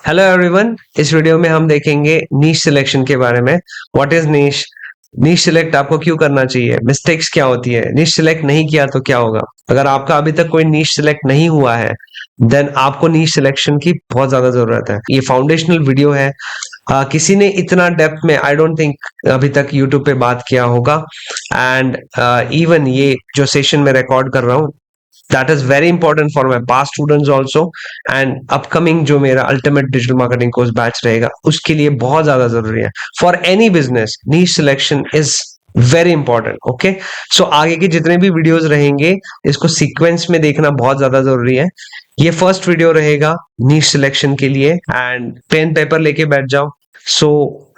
Hello everyone. इस video में हम देखेंगे नीश सिलेक्शन के बारे में। What is niche? Niche select आपको क्यों करना चाहिए, मिस्टेक्स क्या होती है, नीश सिलेक्ट नहीं किया तो क्या होगा। अगर आपका अभी तक कोई नीश सिलेक्ट नहीं हुआ है देन आपको नीश सिलेक्शन की बहुत ज्यादा जरूरत है। ये फाउंडेशनल वीडियो है। किसी ने इतना डेप्थ में आई डोंट थिंक अभी तक यूट्यूब पे बात किया होगा। एंड इवन ये जो सेशन में रिकॉर्ड कर रहा हूँ that is very important for my past students also and upcoming जो मेरा ultimate digital marketing course batch रहेगा उसके लिए बहुत ज्यादा जरूरी है। For any business niche selection is very important. Okay, so आगे के जितने भी वीडियोस रहेंगे इसको सीक्वेंस में देखना बहुत ज्यादा जरूरी है। ये फर्स्ट वीडियो रहेगा नीश सिलेक्शन के लिए एंड पेन पेपर लेके बैठ जाओ। सो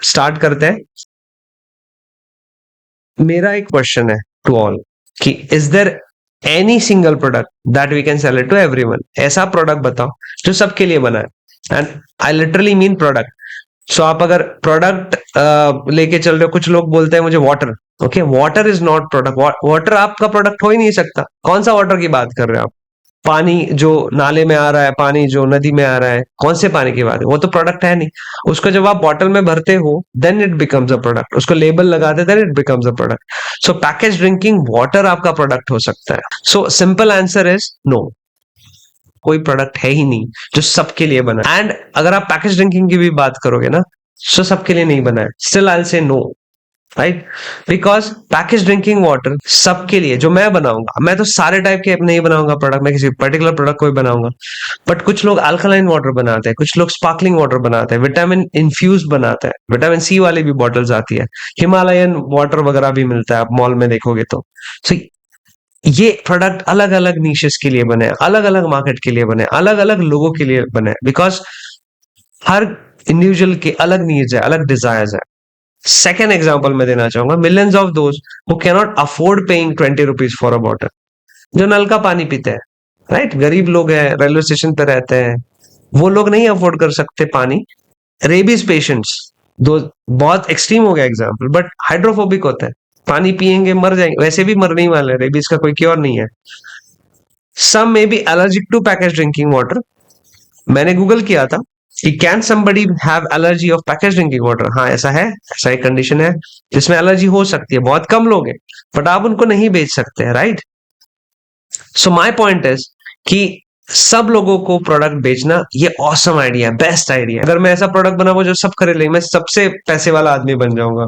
स्टार्ट करते हैं। मेरा एक क्वेश्चन है टू ऑल कि is there any single product that we can sell it to everyone. ऐसा प्रोडक्ट बताओ जो सबके लिए बना है। And I literally mean product. So आप अगर प्रोडक्ट लेके चल रहे हो, कुछ लोग बोलते हैं मुझे water. Okay, water is not product. Water आपका प्रोडक्ट हो ही नहीं सकता। कौन सा वाटर की बात कर रहे हो आप? पानी जो नाले में आ रहा है, पानी जो नदी में आ रहा है, कौन से पानी की बात है? वो तो प्रोडक्ट है नहीं। उसको जब आप बॉटल में भरते हो then it becomes a product. उसको लेबल लगाते then it becomes a product. So package drinking water आपका प्रोडक्ट हो सकता है। So simple answer is no. कोई प्रोडक्ट है ही नहीं जो सबके लिए बना है। एंड अगर आप पैकेज ड्रिंकिंग की भी बात करोगे ना, तो सबके लिए नहीं बना है। Still I say no, right? Because package drinking water सबके लिए जो मैं बनाऊंगा, मैं तो सारे टाइप के नहीं बनाऊंगा प्रोडक्ट, मैं किसी पर्टिकुलर प्रोडक्ट को ही बनाऊंगा। बट कुछ लोग अल्कलाइन वाटर बनाते हैं, कुछ लोग स्पार्कलिंग वाटर बनाते हैं, विटामिन इन्फ्यूज बनाते हैं, विटामिन सी वाली भी बॉटल्स आती है, हिमालयन वाटर वगैरह भी मिलता है, आप मॉल में देखोगे तो। सो ये प्रोडक्ट अलग अलग नीशेस के लिए बने, अलग अलग मार्केट के लिए बने, अलग अलग लोगों के लिए बने। बिकॉज हर इंडिविजुअल के अलग नीड्स है, अलग डिजायर्स है। सेकेंड एग्जाम्पल मैं देना चाहूंगा, millions of those who cannot afford paying 20 rupees for a bottle. जो नल का पानी पीते हैं, राइट? गरीब लोग हैं, रेलवे स्टेशन पे रहते हैं, वो लोग नहीं अफोर्ड कर सकते पानी। रेबीज पेशेंट्स, दो बहुत एक्सट्रीम हो गया एग्जाम्पल, बट हाइड्रोफोबिक होते हैं, पानी पिएंगे मर जाएंगे, वैसे भी मरने ही वाले हैं, रेबीज का कोई क्योर नहीं है। Some may be allergic to package drinking water. मैंने गूगल किया था कि can somebody have allergy of package drinking water. हाँ, ऐसा है, ऐसा एक कंडीशन है जिसमें एलर्जी हो सकती है। बहुत कम लोग हैं बट आप उनको नहीं बेच सकते हैं, right? So my point is कि सब लोगों को प्रोडक्ट बेचना ये ऑसम आइडिया, बेस्ट आइडिया। अगर मैं ऐसा प्रोडक्ट बनाऊं जो सब खरीद लेंगे, मैं सबसे पैसे वाला आदमी बन जाऊंगा।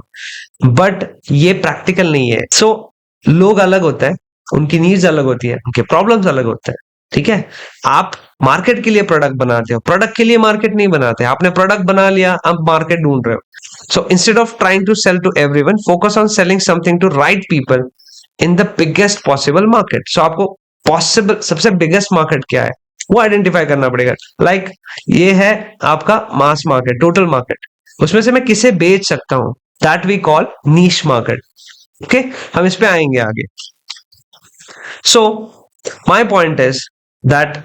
बट ये प्रैक्टिकल नहीं है। सो लोग अलग होते हैं, उनकी नीड्स अलग होती है, उनके प्रॉब्लम्स अलग होते हैं। ठीक है, आप मार्केट के लिए प्रोडक्ट बनाते हो, प्रोडक्ट के लिए मार्केट नहीं बनाते। आपने प्रोडक्ट बना लिया, अब मार्केट ढूंढ रहे हो। So instead of trying to sell to everyone, focus on selling something to right people in the biggest possible market. So आपको पॉसिबल सबसे बिगेस्ट मार्केट क्या है वो आइडेंटिफाई करना पड़ेगा। लाइक ये है आपका मास मार्केट, टोटल मार्केट, उसमें से मैं किसे बेच सकता हूं, that we call niche market. Okay, हम इस पे आएंगे आगे। So my point is that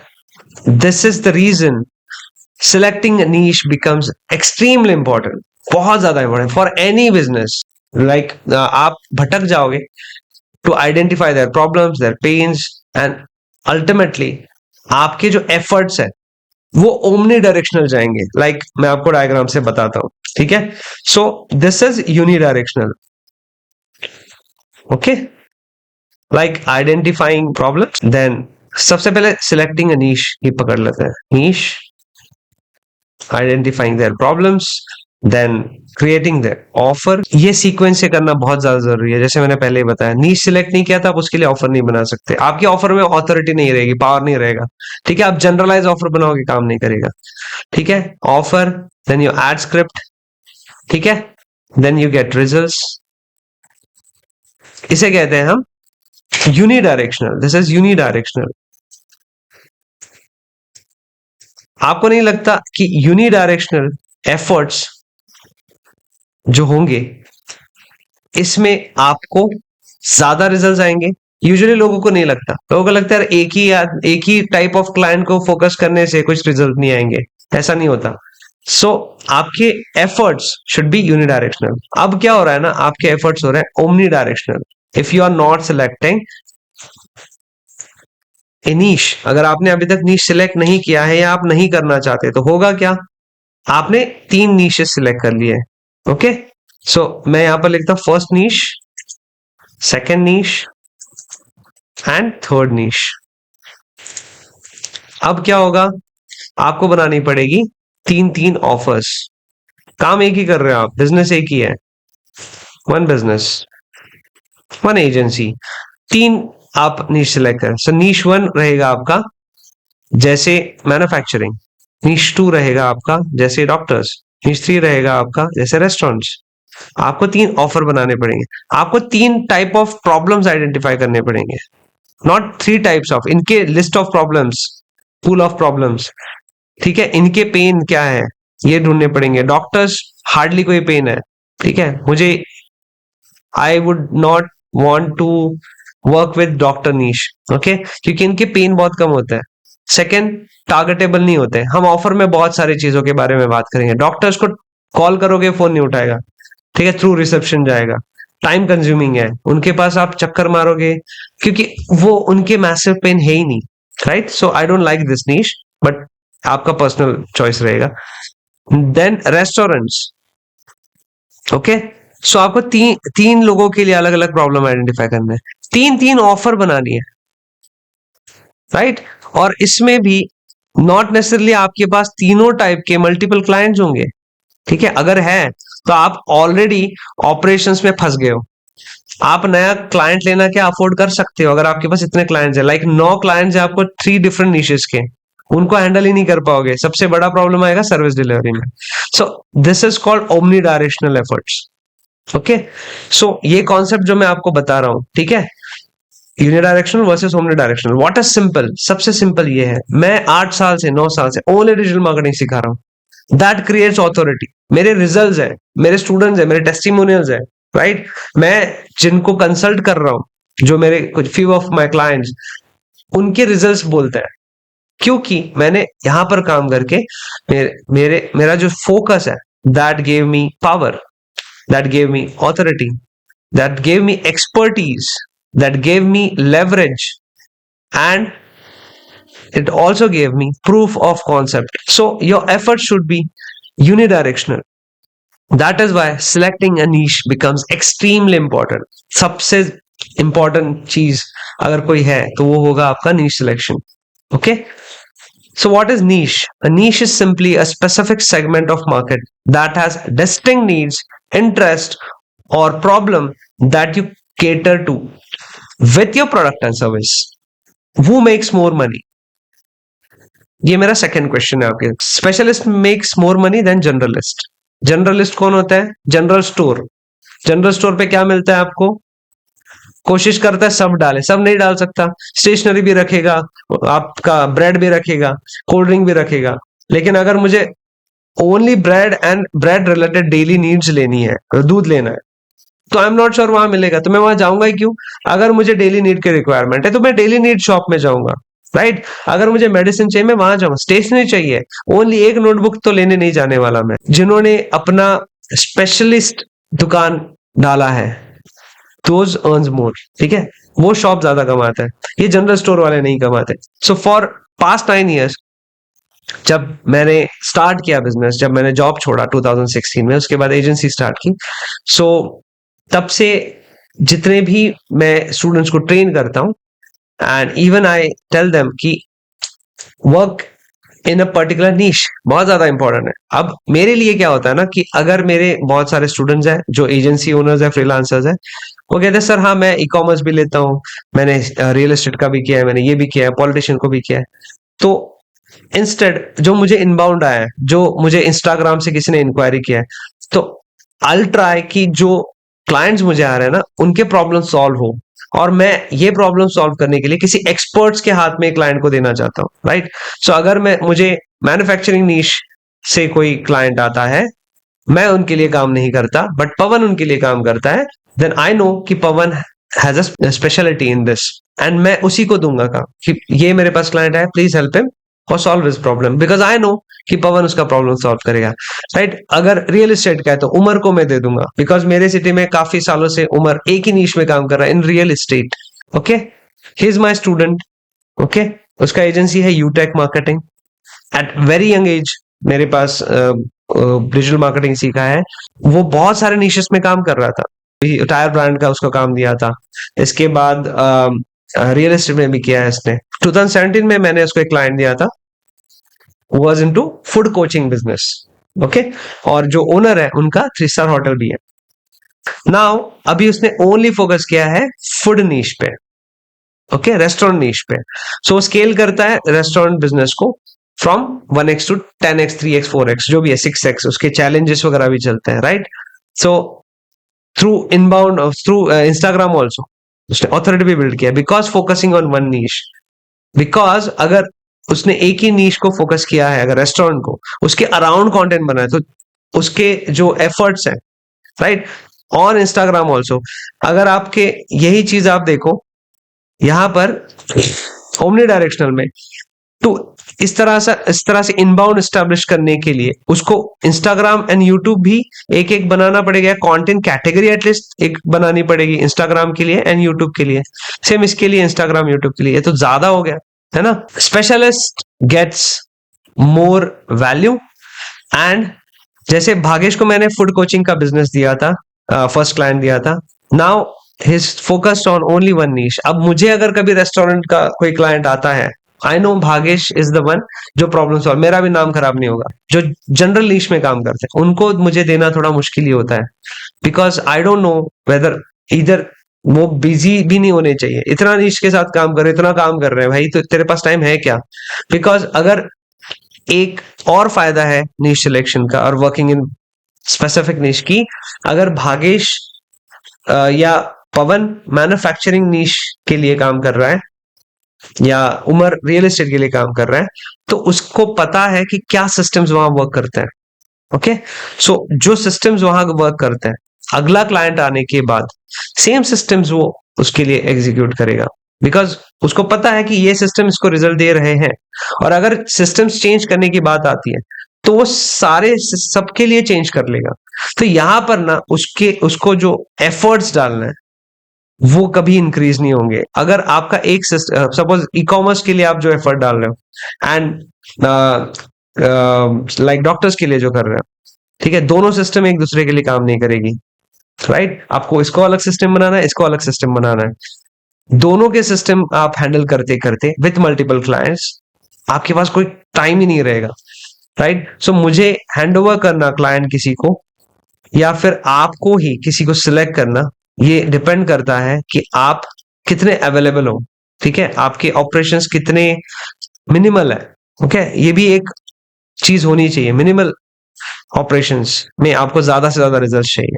this is the reason selecting niche becomes extremely important, बहुत ज्यादा important for any business. Like आप भटक जाओगे to identify their problems, their pains, and ultimately आपके जो एफर्ट्स है वो ओमनी डायरेक्शनल जाएंगे। लाइक मैं आपको डायग्राम से बताता हूं, ठीक है? So this is unidirectional. Okay, like identifying problems, then सबसे पहले सिलेक्टिंग अ नीश ही पकड़ लेते हैं। Niche, identifying their problems, then creating their offer. ये सीक्वेंस से करना बहुत ज्यादा जरूरी है। जैसे मैंने पहले ही बताया, नीश सिलेक्ट नहीं किया था आप उसके लिए ऑफर नहीं बना सकते। आपके ऑफर में ऑथोरिटी नहीं रहेगी, पावर नहीं रहेगा। ठीक है, आप जनरलाइज ऑफर बनाओगे, काम नहीं करेगा। ठीक है, offer, then you add script, ठीक है, देन यू गेट रिजल्ट्स। इसे कहते हैं हम यूनिडायरेक्शनल। This is unidirectional. आपको नहीं लगता कि यूनिडायरेक्शनल एफर्ट्स जो होंगे इसमें आपको ज्यादा रिजल्ट्स आएंगे? यूजुअली लोगों को नहीं लगता, लोगों को लगता है एक ही टाइप ऑफ क्लाइंट को फोकस करने से कुछ रिजल्ट नहीं आएंगे। ऐसा नहीं होता। सो आपके एफर्ट्स शुड बी यूनिडायरेक्शनल। अब क्या हो रहा है ना, आपके एफर्ट्स हो रहे हैं omnidirectional. If you are not selecting a niche, अगर आपने अभी तक नीश सिलेक्ट नहीं किया है या आप नहीं करना चाहते तो होगा क्या? आपने 3 नीशेस सिलेक्ट कर लिए, ओके। सो मैं यहां पर लिखता हूं first niche, second niche and third niche. अब क्या होगा, आपको बनानी पड़ेगी 3 ऑफर्स। काम एक ही कर रहे हो आप, बिजनेस एक ही है, वन बिजनेस, वन एजेंसी। 3 आप नीश सिलेक्ट करें। सो नीश 1 रहेगा आपका जैसे मैन्युफैक्चरिंग, नीश 2 रहेगा आपका जैसे डॉक्टर्स, नीश 3 रहेगा आपका जैसे रेस्टोरेंट्स। आपको 3 ऑफर बनाने पड़ेंगे, आपको 3 टाइप ऑफ प्रॉब्लम्स आइडेंटिफाई करने पड़ेंगे, नॉट 3 टाइप्स ऑफ, इनके list of problems, pool of problems, ठीक है। इनके पेन क्या है ये ढूंढने पड़ेंगे। डॉक्टर्स हार्डली कोई पेन है, ठीक है। मुझे I would not want to work with doctor niche, okay, क्योंकि इनके पेन बहुत कम होता है। सेकंड, टारगेटेबल नहीं होते। हम ऑफर में बहुत सारी चीजों के बारे में बात करेंगे। डॉक्टर्स को कॉल करोगे फोन नहीं उठाएगा, ठीक है, थ्रू रिसेप्शन जाएगा, टाइम कंज्यूमिंग है। उनके पास आप चक्कर मारोगे क्योंकि वो उनके मैसिव पेन है ही नहीं, right. So I don't like this niche, but आपका पर्सनल चॉइस रहेगा। Then restaurants, okay. सो आपको 3 लोगों के लिए अलग अलग प्रॉब्लम आइडेंटिफाई करना है, 3 ऑफर बनानी है, राइट। और इसमें भी नॉट नेसेसरली आपके पास तीनों टाइप के मल्टीपल क्लाइंट्स होंगे, ठीक है। अगर है तो आप ऑलरेडी ऑपरेशंस में फंस गए हो। आप नया क्लाइंट लेना क्या अफोर्ड कर सकते हो अगर आपके पास इतने क्लाइंट्स है, लाइक 9 क्लाइंट्स है आपको 3 डिफरेंट निशेस के, उनको हैंडल ही नहीं कर पाओगे। सबसे बड़ा प्रॉब्लम आएगा सर्विस डिलीवरी में। So this is called omnidirectional efforts, okay. So ये कॉन्सेप्ट जो मैं आपको बता रहा हूं, ठीक है, unidirectional versus omni directional, what is simple, सबसे सिंपल ये है, मैं 8 साल से 9 साल से ओनली डिजिटल मार्केटिंग सिखा रहा हूं। That creates authority. मेरे रिजल्ट्स है, मेरे स्टूडेंट्स है, मेरे टेस्टिमोनियल्स है, राइट। मैं जिनको कंसल्ट कर रहा हूं, जो मेरे कुछ फ्यू ऑफ माय क्लाइंट्स, उनके रिजल्ट्स बोलते हैं, क्योंकि मैंने यहां पर काम करके मेरा जो फोकस है, that gave me power, that gave me authority, that gave me expertise, that gave me leverage, and it also gave me proof of concept. So your effort should be unidirectional. That is why selecting a niche becomes extremely important. सबसे important चीज अगर कोई है तो वो होगा आपका niche selection, okay. So what is niche? A niche is simply a specific segment of market that has distinct needs, interest or problem that you cater to with your product and service. Who makes more money? ये मेरा second question है आपके। Specialist makes more money than generalist. Generalist कौन होता है? General store. General store पे क्या मिलता है आपको? कोशिश करता है सब डाले, सब नहीं डाल सकता। स्टेशनरी भी रखेगा, आपका ब्रेड भी रखेगा, कोल्ड ड्रिंक भी रखेगा। लेकिन अगर मुझे only bread and bread related daily needs लेनी है, दूध लेना है, तो आई एम नॉट श्योर वहां मिलेगा। तो मैं वहां जाऊंगा ही क्यों? अगर मुझे डेली नीड की रिक्वायरमेंट है तो मैं डेली नीड शॉप में जाऊंगा, राइट। अगर मुझे मेडिसिन चाहिए मैं वहां जाऊंगा। स्टेशनरी चाहिए, ओनली एक नोटबुक तो लेने नहीं जाने वाला मैं। जिन्होंने अपना स्पेशलिस्ट दुकान डाला है, दोज अर्न्स मोर, ठीक है, वो शॉप ज्यादा कमाता है, ये जनरल स्टोर वाले नहीं कमाते। सो फॉर पास्ट 9 years जब मैंने स्टार्ट किया बिजनेस, जब मैंने जॉब छोड़ा 2016 में, उसके बाद एजेंसी स्टार्ट की, सो तब से जितने भी मैं स्टूडेंट्स को ट्रेन करता हूं, and even I tell them कि work in a particular niche बहुत ज्यादा इंपॉर्टेंट है। अब मेरे लिए क्या होता है ना कि अगर मेरे बहुत सारे स्टूडेंट्स हैं जो एजेंसी ओनर्स है, फ्रीलांसर्स है, वो कहते हैं सर हाँ मैं ई कॉमर्स भी लेता हूँ, मैंने रियल एस्टेट का भी किया है, मैंने ये भी किया है, पॉलिटिशियन को भी किया है। तो इंस्टेड जो मुझे इनबाउंड आया है, जो मुझे इंस्टाग्राम से किसी ने इंक्वायरी किया है, तो आई ट्राई कि जो क्लाइंट्स मुझे आ रहे हैं ना, उनके प्रॉब्लम सॉल्व हो, और मैं ये प्रॉब्लम सॉल्व करने के लिए किसी एक्सपर्ट्स के हाथ में क्लाइंट को देना चाहता हूँ, राइट। सो अगर मुझे मैन्युफैक्चरिंग नीश से कोई क्लाइंट आता है, मैं उनके लिए काम नहीं करता, बट पवन उनके लिए काम करता है, देन आई नो कि Pavan has a speciality in this, and मैं उसी को दूंगा काम कि ये मेरे पास क्लाइंट है, प्लीज हेल्प हिम और solve his problem, because I know कि पवन उसका प्रॉब्लम सॉल्व करेगा, राइट। अगर रियल एस्टेट का है तो उमर को मैं दे दूंगा, बिकॉज मेरे सिटी में काफी सालों से उमर एक ही नीश में काम कर रहा है in real estate, okay. He is my student, okay. उसका एजेंसी है UTech marketing. At very young age मेरे पास डिजिटल मार्केटिंग सीखा है, वो बहुत सारे निशेस में काम कर रहा था। टायर ब्रांड का उसको काम दिया था। इसके बाद रियल एस्टेट में भी किया है इसने। 2017 में मैंने उसको एक क्लाइंट दिया था, was into food coaching business. Okay, और जो ओनर है उनका 3 स्टार होटल भी है। नाउ अभी उसने ओनली फोकस किया है फूड नीश पे, ओके, रेस्टोरेंट नीश पे। सो स्केल करता है रेस्टोरेंट बिजनेस को from 1x to 10x 3x 4x जो भी है 6x, उसके चैलेंजेस वगैरह भी चलते हैं, right. So through inbound, through Instagram also उसने ऑथोरिटी भी बिल्ड किया, because focusing on one niche. Because अगर उसने एक ही नीश को फोकस किया है, अगर रेस्टोरेंट को, उसके अराउंड कंटेंट बनाए, तो उसके जो एफर्ट्स हैं, राइट, ऑन इंस्टाग्राम ऑल्सो, अगर आपके यही चीज आप देखो यहां पर ओमनी डायरेक्शनल में, तो इस तरह से इनबाउंड एस्टेब्लिश करने के लिए उसको इंस्टाग्राम एंड यूट्यूब भी एक एक बनाना पड़ेगा, कंटेंट कैटेगरी एटलीस्ट एक बनानी पड़ेगी इंस्टाग्राम के लिए एंड यूट्यूब के लिए। सेम इसके लिए इंस्टाग्राम यूट्यूब के लिए, ये तो ज्यादा हो गया है ना। Specialist gets more value. And जैसे भागेश को मैंने फूड कोचिंग का बिजनेस दिया था, फर्स्ट क्लाइंट दिया था। Now his focused on only one niche. अब मुझे अगर कभी रेस्टोरेंट का कोई क्लाइंट आता है, I know Bhagesh is the one जो प्रॉब्लम सॉल्व, मेरा भी नाम खराब नहीं होगा। जो जनरल नीश में काम करते हैं उनको मुझे देना थोड़ा मुश्किल ही होता है, because I don't know whether इधर वो बिजी भी नहीं होने चाहिए। इतना नीश के साथ काम कर रहे, इतना काम कर रहे हैं भाई, तो तेरे पास टाइम है क्या? बिकॉज अगर एक और फायदा है नीश सिलेक्शन का और वर्किंग इन स्पेसिफिक नीश की, अगर भागेश या पवन मैन्युफैक्चरिंग नीश के लिए काम कर रहा है या उमर रियल एस्टेट के लिए काम कर रहा है, तो उसको पता है कि क्या सिस्टम्स वहां वर्क करते हैं। ओके, सो जो सिस्टम्स वहां वर्क करते हैं, अगला क्लाइंट आने के बाद सेम सिस्टम्स वो उसके लिए एग्जीक्यूट करेगा, बिकॉज उसको पता है कि ये सिस्टम इसको रिजल्ट दे रहे हैं। और अगर सिस्टम्स चेंज करने की बात आती है तो वो सारे सबके लिए चेंज कर लेगा। तो यहां पर ना उसको जो एफर्ट्स डालना है वो कभी इंक्रीज नहीं होंगे। अगर आपका एक सपोज ई कॉमर्स के लिए आप जो एफर्ट डाल रहे हो एंड लाइक डॉक्टर्स के लिए जो कर रहे हो, ठीक है, दोनों सिस्टम एक दूसरे के लिए काम नहीं करेगी, राइट। आपको इसको अलग सिस्टम बनाना है, इसको अलग सिस्टम बनाना है। दोनों के सिस्टम आप हैंडल करते करते विथ मल्टीपल क्लाइंट्स आपके पास कोई टाइम ही नहीं रहेगा, राइट। सो मुझे हैंड ओवर करना क्लाइंट किसी को या फिर आपको ही किसी को सिलेक्ट करना, ये डिपेंड करता है कि आप कितने अवेलेबल हो, ठीक है, आपके ऑपरेशंस कितने मिनिमल है। ओके, ये भी एक चीज होनी चाहिए, मिनिमल ऑपरेशंस में आपको ज्यादा से ज्यादा रिजल्ट चाहिए,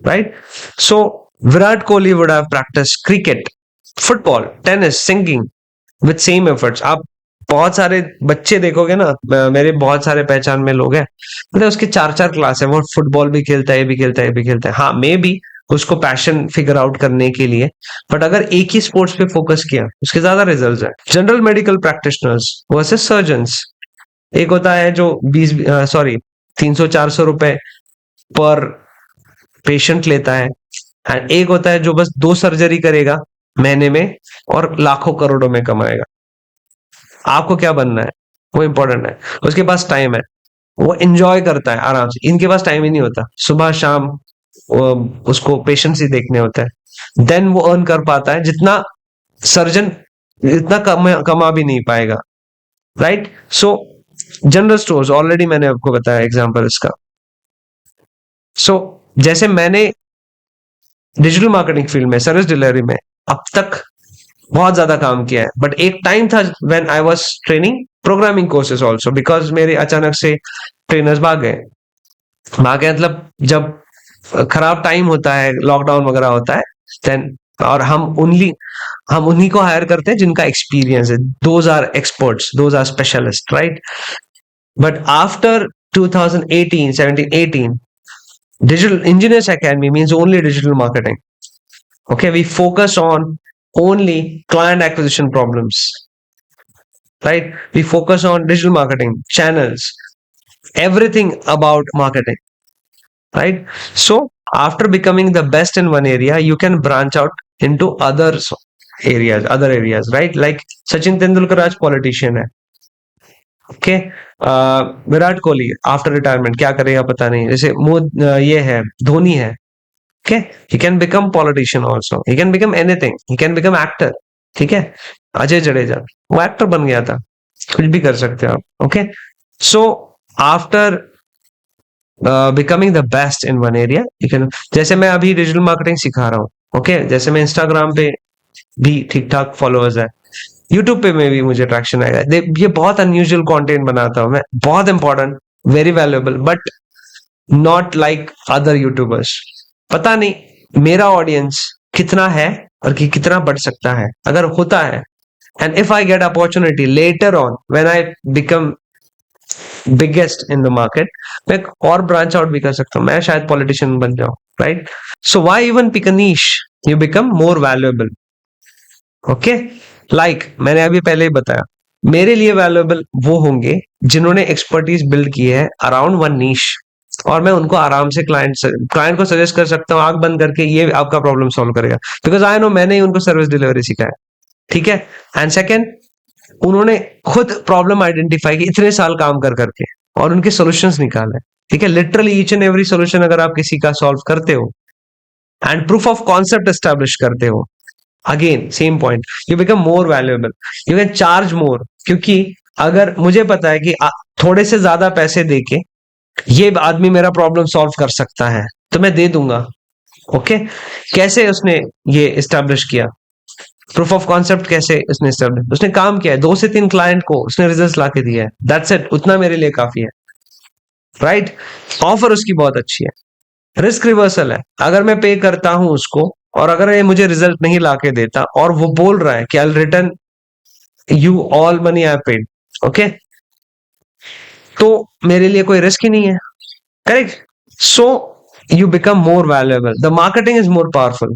right. So Virat Kohli would have practice cricket, football, tennis, singing with same efforts. आप बहुत सारे बच्चे देखोगे ना, मेरे बहुत सारे पहचान में लोग हैं, मतलब उसके 4-4 क्लास है, वो फुटबॉल भी खेलता है, ये भी खेलता है, ये भी खेलता है। हाँ, मे बी उसको पैशन फिगर आउट करने के लिए, बट अगर एक ही स्पोर्ट्स पे फोकस किया उसके ज्यादा रिजल्ट्स हैं। General medical practitioners versus surgeons, एक होता है जो 300-400 रुपए पर पेशेंट लेता है, एंड एक होता है जो बस 2 सर्जरी करेगा महीने में और लाखों करोड़ों में कमाएगा। आपको क्या बनना है वो इंपॉर्टेंट है। उसके पास टाइम है, वो एंजॉय करता है आराम से। इनके पास टाइम ही नहीं होता, सुबह शाम उसको पेशेंट्स ही देखने होता है, देन वो अर्न कर पाता है जितना सर्जन इतना कमा भी नहीं पाएगा, राइट। सो जनरल स्टोर्स, ऑलरेडी मैंने आपको बताया एग्जांपल इसका। सो जैसे मैंने डिजिटल मार्केटिंग फील्ड में, सर्विस डिलीवरी में अब तक बहुत ज्यादा काम किया है, बट एक टाइम था when I was training programming courses also, because मेरे अचानक से ट्रेनर्स भाग गए मतलब जब खराब टाइम होता है, लॉकडाउन वगैरह होता है, देन और हम उन्हीं को हायर करते हैं जिनका एक्सपीरियंस है, those are experts, those are specialist, right. But after 2018 17 18 digital engineers academy means only digital marketing. Okay, we focus on only client acquisition problems, right? We focus on digital marketing channels, everything about marketing, right? So after becoming the best in one area, you can branch out into other areas, right? Like Sachin Tendulkar आज politician है, okay, Virat Kohli after retirement क्या करेगा पता नहीं, जैसे ये है धोनी है, okay, he can become politician also, he can become anything, he can become actor, ठीक है। अजय जडेजा वो एक्टर बन गया था, कुछ भी कर सकते हो आप, okay. So after becoming the best in one area, you can, जैसे मैं अभी डिजिटल मार्केटिंग सिखा रहा हूँ, ओके, जैसे मैं इंस्टाग्राम पे भी ठीक ठाक फॉलोअर्स है, यूट्यूब पे में भी मुझे ट्रैक्शन आएगा, ये बहुत अनयूजुअल कंटेंट बनाता हूँ मैं, बहुत important, very valuable, but not like other YouTubers. पता नहीं मेरा ऑडियंस कितना है और कि कितना बढ़ सकता है अगर होता है, and if I get opportunity later on when I become biggest in the market, मैं और ब्रांच आउट भी कर सकता हूँ, मैं शायद पॉलिटिशियन बन जाऊं, right. So why even pick a niche, you become more valuable, okay. Like मैंने अभी पहले ही बताया, मेरे लिए वैल्यूएबल वो होंगे जिन्होंने एक्सपर्टीज बिल्ड की है अराउंड वन नीश, और मैं उनको आराम से क्लाइंट को सजेस्ट कर सकता हूँ आंख बंद करके, ये आपका प्रॉब्लम सॉल्व करेगा, बिकॉज आई नो मैंने ही उनको सर्विस डिलीवरी सिखाया, ठीक है। एंड सेकेंड, उन्होंने खुद प्रॉब्लम आइडेंटिफाई की इतने साल काम कर करके, और उनके सॉल्यूशंस निकाले, ठीक है। Literally each and every solution अगर आप किसी का सॉल्व करते हो and proof of concept establish करते हो, again same point, you become more valuable, you can charge more, क्योंकि अगर मुझे पता है कि थोड़े से ज्यादा पैसे देके ये आदमी मेरा प्रॉब्लम सॉल्व कर सकता है तो मैं दे दूंगा, ओके। कैसे उसने ये एस्टैब्लिश किया, प्रूफ ऑफ कॉन्सेप्ट कैसे उसने एस्टैब्लिश, उसने काम किया है, 2 से 3 क्लाइंट को उसने रिजल्ट ला के दिया है, दैट्स इट, उतना मेरे लिए काफी है, राइट। ऑफर उसकी बहुत अच्छी है, रिस्क रिवर्सल है, अगर मैं पे करता हूं उसको और अगर ये मुझे रिजल्ट नहीं ला के देता और वो बोल रहा है कि I return you all money I paid, okay, तो मेरे लिए कोई रिस्क ही नहीं है, correct. So you become more valuable, the marketing is more powerful,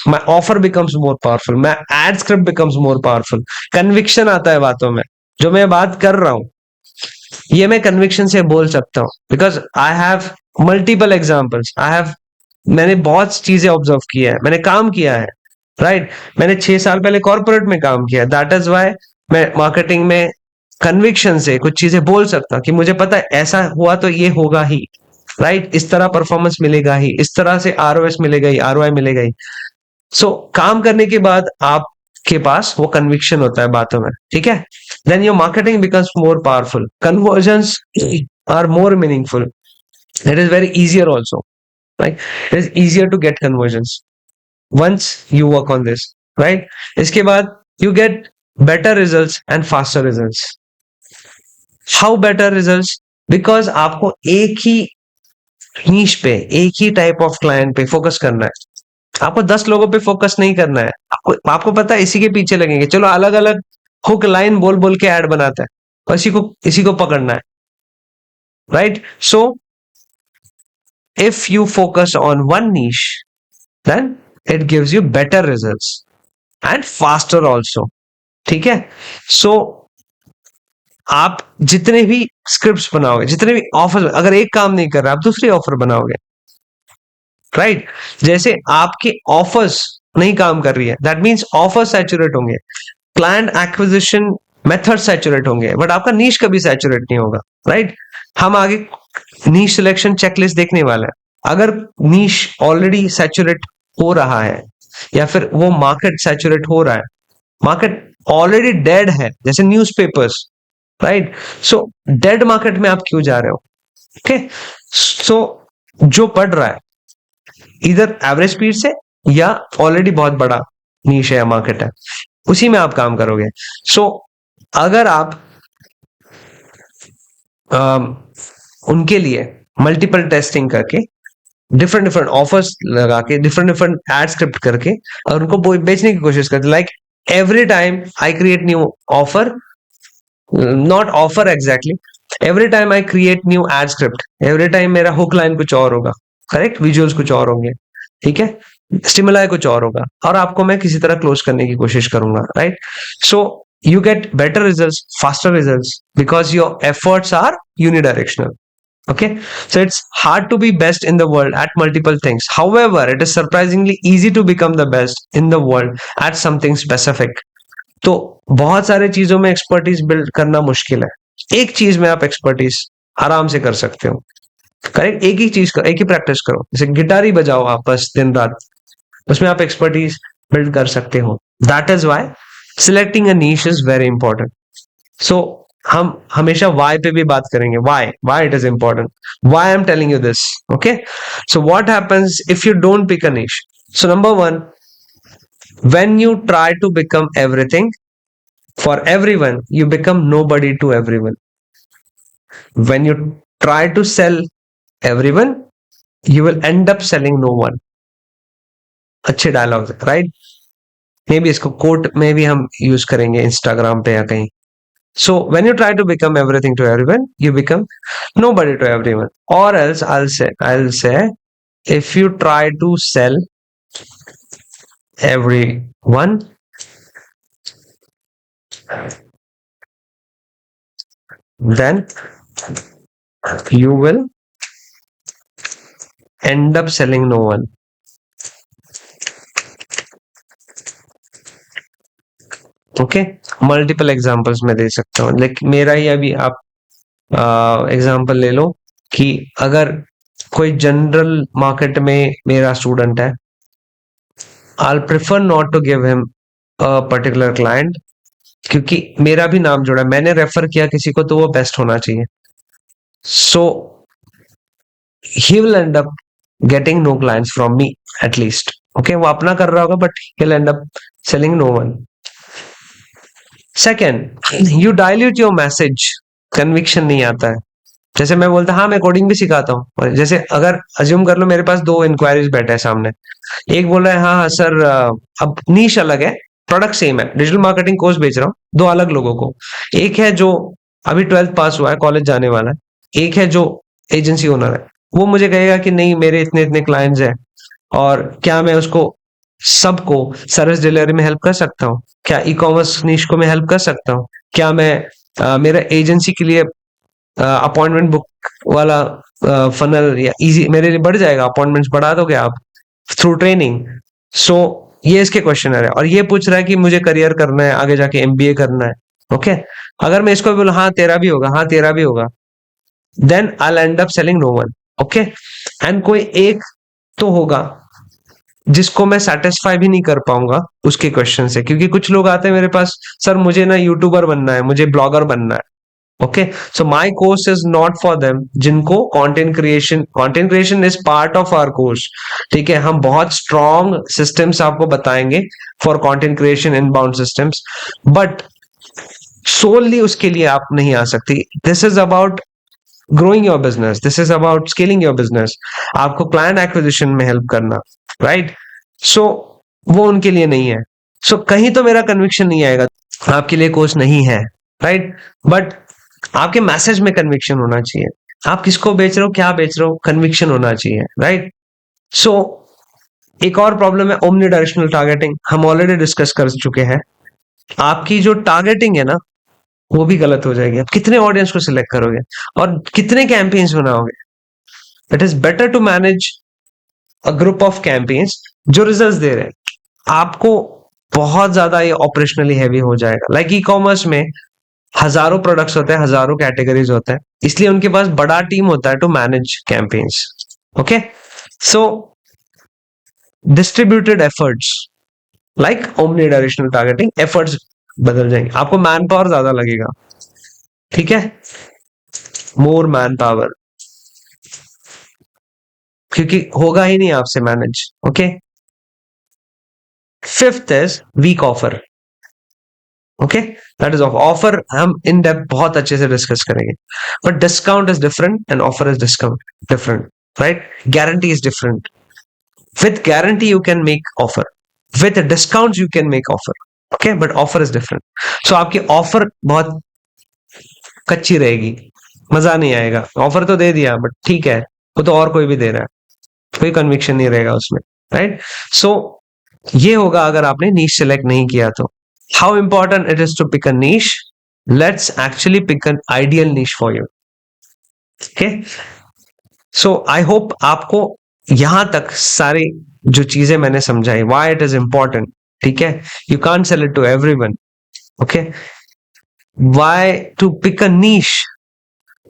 my offer becomes more powerful, my ad script becomes more powerful, conviction आता है बातों में, जो मैं बात कर रहा हूं ये मैं कन्विक्शन से बोल सकता हूं, because I have multiple examples, मैंने बहुत चीजें ऑब्जर्व किया है, मैंने काम किया है, राइट। मैंने 6 साल पहले कॉर्पोरेट में काम किया, दैट इज वाई मैं मार्केटिंग में कन्विक्शन से कुछ चीजें बोल सकता हूं कि मुझे पता है ऐसा हुआ तो ये होगा ही, राइट, इस तरह परफॉर्मेंस मिलेगा ही, इस तरह से आरओएस मिलेगा ही, आरओआई मिलेगा ही। सो काम करने के बाद आपके पास वो कन्विक्शन होता है बातों में, ठीक है। Then your marketing becomes more powerful, conversions are more meaningful, it is very easier also, right, it is easier to get conversions once you work on this, right? इसके बाद you get better results and faster results. How better results? Because आपको एक ही नीश पे, एक ही type of client पे focus करना है, आपको 10 लोगों पे फोकस नहीं करना है, आपको पता है इसी के पीछे लगेंगे, चलो अलग अलग हुक लाइन बोल बोल के ऐड बनाता है, और इसी को पकड़ना है, right. So if you focus on one niche then it gives you better results and faster also, ठीक है। सो आप जितने भी स्क्रिप्ट्स बनाओगे, जितने भी ऑफर, अगर एक काम नहीं कर रहा आप दूसरी ऑफर बनाओगे, राइट। जैसे आपके ऑफर्स नहीं काम कर रही है, दैट मींस ऑफर सैचुरेट होंगे, क्लाइंट एक्विजिशन मेथड सैचुरेट होंगे, बट आपका नीश कभी सैचुरेट नहीं होगा, राइट। हम आगे नीश सिलेक्शन चेकलिस्ट देखने वाला है, अगर नीश ऑलरेडी सैचुरेट हो रहा है या फिर वो मार्केट सैचुरेट हो रहा है, मार्केट ऑलरेडी डेड है, जैसे न्यूज़पेपर्स, राइट। सो डेड मार्केट में आप क्यों जा रहे हो, ओके। सो जो पढ़ रहा है इधर एवरेज स्पीड से या ऑलरेडी बहुत बड़ा नीश है या मार्केट है, उसी में आप काम करोगे। सो अगर आप उनके लिए मल्टीपल टेस्टिंग करके, डिफरेंट डिफरेंट ऑफर्स लगा के, डिफरेंट डिफरेंट एड स्क्रिप्ट करके और उनको बेचने की कोशिश करते, like every time I create new offer, not offer exactly, every time I create new ad script, every time मेरा हुक लाइन कुछ और होगा, करेक्ट, विजुअल्स कुछ और होंगे, ठीक है, स्टिमुलाई कुछ और होगा, और आपको मैं किसी तरह क्लोज करने की कोशिश करूंगा, right. So you get better results, faster results, because your efforts are unidirectional, okay. So it's hard to be best in the world at multiple things, however it is surprisingly easy to become the best in the world at something specific. तो बहुत सारे चीजों में expertise build करना मुश्किल है, एक चीज में आप एक्सपर्टीज आराम से कर सकते हो, करेक्ट। एक ही चीज का एक ही प्रैक्टिस करो, जैसे गिटार ही बजाओ आप बस दिन रात, उसमें आप एक्सपर्टीज बिल्ड कर सकते हो। That is why selecting a niche is very important. So हम हमेशा वाई पे भी बात करेंगे, why it is important, why I am telling you this. Okay, so what happens if you don't pick a niche? So number one, when you try to become everything for everyone, you become nobody to everyone. When you try to sell everyone, you will end up selling no one. अच्छे dialogues, right? May be इसको coat में भी हम use करेंगे Instagram पे या कहीं। So when you try to become everything to everyone, you become nobody to everyone. Or else I'll say if you try to sell everyone, then you will end up selling no one. Okay, multiple examples मैं दे सकता हूँ, लेकिन मेरा ही अभी आप example ले लो कि अगर कोई जनरल मार्केट में मेरा स्टूडेंट है, I prefer not to give him a particular client, क्योंकि मेरा भी नाम जुड़ा है, मैंने रेफर किया किसी को तो वो बेस्ट होना चाहिए। So he will end up getting no clients from me at least. Okay, वो अपना कर रहा होगा but he will end up selling no one. Second, you dilute your message, conviction नहीं आता है। जैसे मैं बोलता हाँ मैं कोडिंग भी सिखाता हूँ, जैसे अगर अज्यूम कर लो मेरे पास दो इंक्वायरीज बैठे हैं सामने, एक बोल रहा है हाँ हाँ सर, अब नीश अलग है, प्रोडक्ट सेम है, डिजिटल मार्केटिंग कोर्स बेच रहा हूँ दो अलग लोगों को। एक है जो अभी 12th पास हुआ है, कॉलेज जाने वाला है, एक है जो एजेंसी ओनर है। वो मुझे कहेगा कि नहीं मेरे इतने इतने क्लाइंट्स हैं, और क्या मैं उसको सबको सर्विस डिलीवरी में हेल्प कर सकता हूँ, क्या ई कॉमर्स नीश को मैं हेल्प कर सकता हूँ, क्या मैं मेरा एजेंसी के लिए अपॉइंटमेंट बुक वाला फनल या इजी मेरे लिए बढ़ जाएगा, अपॉइंटमेंट्स बढ़ा दोगे आप थ्रू ट्रेनिंग। सो ये इसके क्वेश्चन है, और ये पूछ रहा है कि मुझे करियर करना है, आगे जाके एमबीए करना है। ओके, अगर मैं इसको बोला हाँ तेरा भी होगा, हाँ तेरा भी होगा, then I end up selling no one. Okay, and कोई एक तो होगा जिसको मैं सेटिस्फाई भी नहीं कर पाऊंगा उसके क्वेश्चन से, क्योंकि कुछ लोग आते हैं मेरे पास, सर मुझे ना यूट्यूबर बनना है, मुझे ब्लॉगर बनना है। Okay, so my course is not for them जिनको content creation is part of our course. ठीक है, हम बहुत स्ट्रॉन्ग सिस्टम्स आपको बताएंगे for content creation, inbound systems, but solely उसके लिए आप नहीं आ सकती। This is about growing your business, this is about scaling your business, आपको क्लाइंट एक्विजिशन में हेल्प करना, राइट? सो वो उनके लिए नहीं है। सो कहीं तो मेरा कन्विक्शन नहीं आएगा, आपके लिए कोर्स नहीं है, राइट? बट आपके मैसेज में कन्विक्शन होना चाहिए, आप किसको बेच रहे हो, क्या बेच रहे हो, कन्विक्शन होना चाहिए, राइट? सो एक और प्रॉब्लम है ओमनी डायरेक्शनल टारगेटिंग, हम ऑलरेडी डिस्कस कर चुके हैं। आपकी जो टारगेटिंग है ना वो भी गलत हो जाएगी, आप कितने ऑडियंस को सिलेक्ट करोगे और कितने कैंपेन्स बनाओगे। It is better to manage a group of campaigns जो रिजल्ट्स दे रहे हैं। आपको बहुत ज्यादा ये ऑपरेशनली हैवी हो जाएगा। लाइक ई कॉमर्स में हजारों प्रोडक्ट्स होते हैं, हजारों कैटेगरीज होते हैं, इसलिए उनके पास बड़ा टीम होता है to manage campaigns. Okay, so distributed efforts like omnidirectional targeting, efforts बदल जाएंगे, आपको मैन पावर ज्यादा लगेगा। ठीक है, मोर मैन पावर, क्योंकि होगा ही नहीं आपसे manage. Okay, fifth is weak offer. Okay, that is offer हम इन डेप्थ बहुत अच्छे से डिस्कस करेंगे, but discount is different and offer is discount different, right? Guarantee is different. With guarantee you can make offer, with discount you can make offer. Okay, but offer is different. So आपकी offer बहुत कच्ची रहेगी, मजा नहीं आएगा। Offer तो दे दिया but ठीक है, वो तो और कोई भी दे रहा है, कोई कन्विक्शन नहीं रहेगा उसमें, राइट? सो ये होगा अगर आपने नीश सिलेक्ट नहीं किया तो। How important it is to pick a niche? Let's actually pick an ideal niche for you. Okay, so I hope आपको यहां तक सारी जो चीजें मैंने समझाई, व्हाई इट इज इंपॉर्टेंट, ठीक है, you can't sell it to everyone. Okay, why to pick a niche,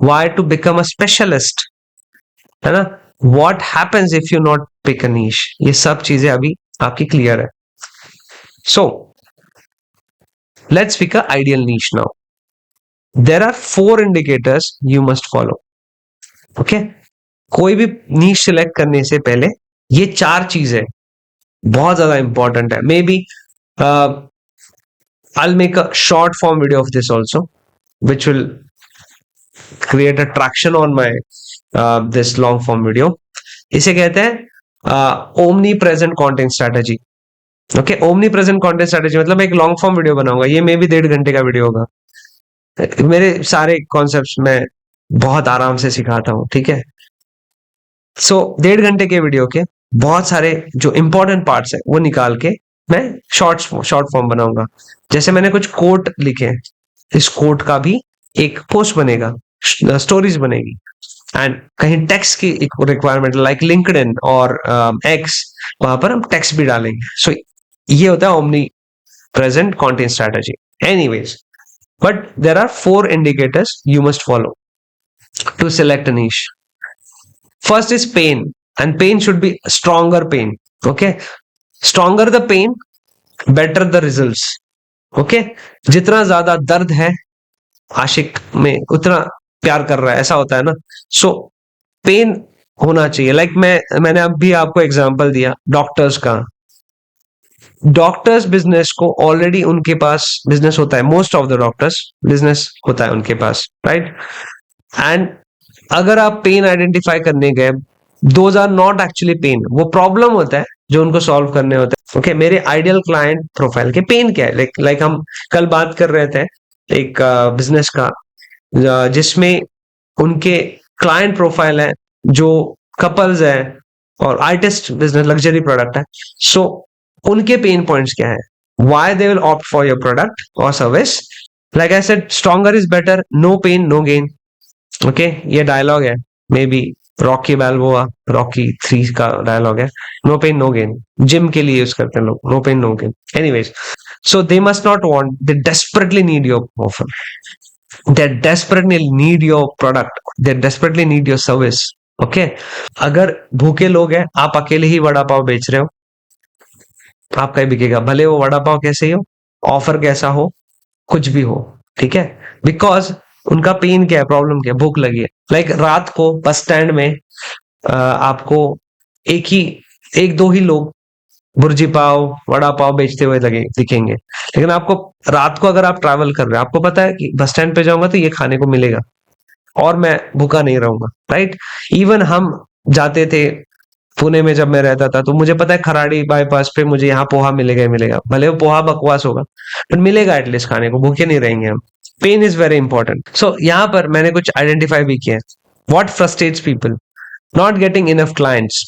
why to become a specialist, है ना? What happens if you not pick a niche? ये सब चीजें अभी आपकी क्लियर है. So let's pick a ideal niche now. There are 4 indicators you must follow. Okay? कोई भी niche select करने से पहले ये 4 चीजें बहुत ज्यादा इंपॉर्टेंट है. May be I'll make a short form video of this also, which will create a traction on my this long form video. इसे कहते हैं omni present content strategy. Okay, omni present content strategy मतलब मैं एक long form video बनाऊंगा. ये मे भी 1.5 घंटे का वीडियो होगा. मेरे सारे कॉन्सेप्ट्स मैं बहुत आराम से सिखाता हूँ. ठीक है. सो 1.5 घंटे के वीडियो के बहुत सारे जो इंपॉर्टेंट पार्ट्स है वो निकाल के मैं शॉर्ट फॉर्म बनाऊंगा. जैसे मैंने कुछ कोट लिखे हैं, इस कोट का भी एक पोस्ट बनेगा, स्टोरीज बनेगी. एंड कहीं टेक्स्ट की रिक्वायरमेंट लाइक लिंक्डइन और एक्स, वहां पर हम टेक्स्ट भी डालेंगे. सो ये होता है omnipresent content strategy. Anyways, but there are 4 indicators you must follow to select a niche. First is pain, and pain should be stronger pain. Okay, stronger the pain, better the results. Okay, जितना ज्यादा दर्द है आशिक में उतना प्यार कर रहा है, ऐसा होता है ना. सो पेन होना चाहिए. लाइक मैंने अभी आपको एग्जांपल दिया डॉक्टर्स का. डॉक्टर्स बिजनेस को ऑलरेडी उनके पास बिजनेस होता है. Most of the doctors business होता है उनके पास, राइट. एंड अगर आप पेन आइडेंटिफाई करने गए, those are not actually pain, वो प्रॉब्लम होता है जो उनको सॉल्व करने होता है. ओके, मेरे आइडियल क्लाइंट प्रोफाइल के पेन क्या है? लाइक हम कल बात कर रहे थे एक बिजनेस का जिसमें उनके क्लाइंट प्रोफाइल है जो कपल्स है और आर्टिस्ट बिजनेस लग्जरी प्रोडक्ट है. सो उनके पेन पॉइंट्स क्या है? Why they will opt for your product और service? Like I said, stronger is better, no pain no gain. Okay, ये डायलॉग है, maybe Rocky Balboa Rocky 3 का dialogue है. No pain no gain gym के लिए use करते हैं लोग. No pain no gain. Anyways, so they must not want, they desperately need your offer, they desperately need your product, they desperately need your service. Okay, अगर भूखे लोग हैं, आप अकेले ही वड़ा पाव बेच रहे हो, आपका ही बिकेगा, भले वो वड़ा पाव कैसे ही हो, ऑफर कैसा हो, कुछ भी हो. ठीक है, बिकॉज उनका पेन क्या है, प्रॉब्लम क्या है? भूख लगी है. लाइक रात को बस स्टैंड में आपको एक दो ही लोग बुर्जी पाव वड़ा पाव बेचते हुए दिखेंगे. लेकिन आपको रात को अगर आप ट्रैवल कर रहे हैं, आपको पता है कि बस स्टैंड पे जाऊंगा तो ये खाने को मिलेगा और मैं भूखा नहीं रहूंगा, राइट. इवन हम जाते थे पुणे में, जब मैं रहता था, तो मुझे पता है खराड़ी बाईपास पे मुझे यहाँ पोहा मिलेगा ही मिलेगा. भले वो पोहा बकवास होगा बट मिलेगा एटलीस्ट, खाने को भूखे नहीं रहेंगे हम. Pain is very important. So यहाँ पर मैंने कुछ आइडेंटिफाई भी किया. What frustrates people? Not getting enough clients,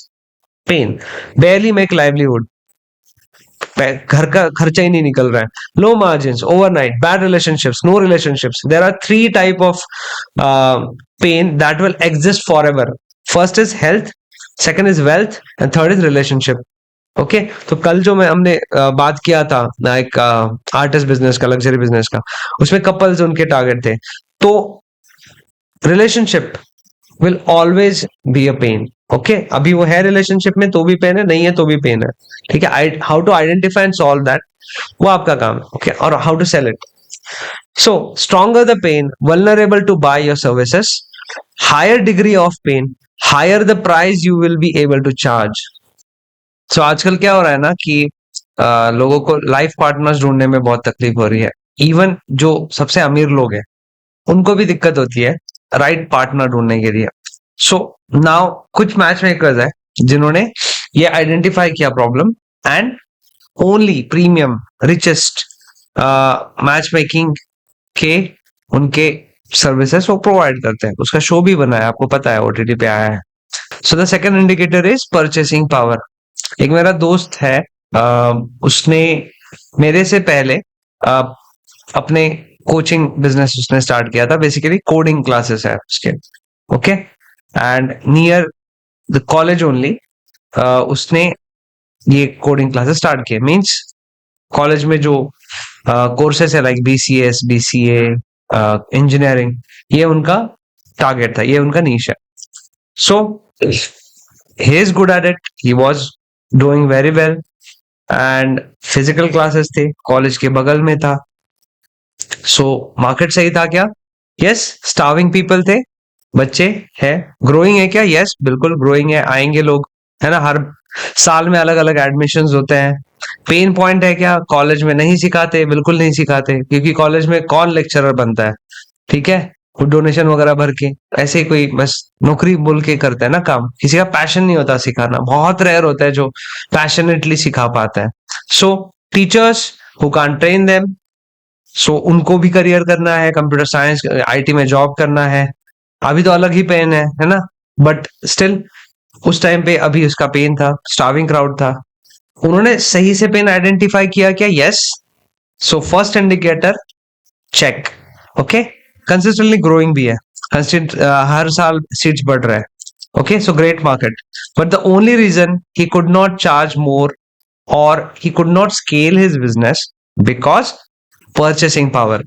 pain. Barely make livelihood, घर का खर्चा ही नहीं निकल रहा है. Low margin, overnight, bad relationships, no relationships. There are 3 type of pain that will exist forever. First is health, second is wealth and third is relationship. Okay, तो कल जो हमने बात किया था ना, एक आर्टिस्ट बिजनेस का, लग्जरी बिजनेस का, उसमें कपल्स उनके टारगेट थे. तो relationship will always be a pain. Okay, अभी वो है रिलेशनशिप में तो भी पेन है, नहीं है तो भी पेन है. ठीक है, how to identify and solve that, वो आपका काम है. ओके, और how to sell it. So stronger the pain, vulnerable to buy your services, higher degree of pain, higher the price you will be able to charge. So आजकल क्या हो रहा है ना कि लोगों को लाइफ पार्टनर्स ढूंढने में बहुत तकलीफ हो रही है. इवन जो सबसे अमीर लोग हैं उनको भी दिक्कत होती है राइट पार्टनर ढूंढने के लिए. सो नाउ कुछ मैच मेकर्स है जिन्होंने ये आइडेंटिफाई किया problem, and only premium richest match making के उनके सर्विसेज वो प्रोवाइड करते हैं. उसका शो भी बना है, आपको पता है, ओटीटी पे आया है. So the second indicator is purchasing power. एक मेरा दोस्त है, उसने मेरे से पहले अपने कोचिंग बिजनेस उसने स्टार्ट किया था. बेसिकली कोडिंग क्लासेस है उसके. Okay, and near the college only उसने ये कोडिंग क्लासेस स्टार्ट किए. मींस कॉलेज में जो कोर्सेस है लाइक BCS, BCA, इंजीनियरिंग, ये उनका टारगेट था, ये उनका नीश है. So he is good at it, he was doing very well. And physical classes थे, कॉलेज के बगल में था. सो मार्केट सही था क्या? यस. स्टार्विंग पीपल थे, बच्चे है. ग्रोइंग है क्या? यस, बिल्कुल ग्रोइंग है, आएंगे लोग, है ना. हर साल में अलग अलग एडमिशंस होते हैं. पेन पॉइंट है क्या? कॉलेज में नहीं सिखाते, बिल्कुल नहीं सिखाते, क्योंकि कॉलेज में कौन लेक्चरर बनता है? ठीक है, वो डोनेशन वगैरह भर के ऐसे ही कोई बस नौकरी बोल के करता है ना काम. किसी का पैशन नहीं होता सिखाना, बहुत रेयर होता है जो पैशनेटली सिखा पाता है. So teachers who can't train them, so उनको भी करियर करना है, कंप्यूटर साइंस IT में जॉब करना है. अभी तो अलग ही पेन है ना. बट स्टिल उस टाइम पे अभी उसका पेन था, स्टार्विंग क्राउड था. उन्होंने सही से पेन आइडेंटिफाई किया क्या? Yes. So first indicator check. Okay, consistently growing भी है, हर साल सीट्स बढ़ रहा है. Okay, so great market. But the only reason he could not charge more और he could not scale his business because purchasing power.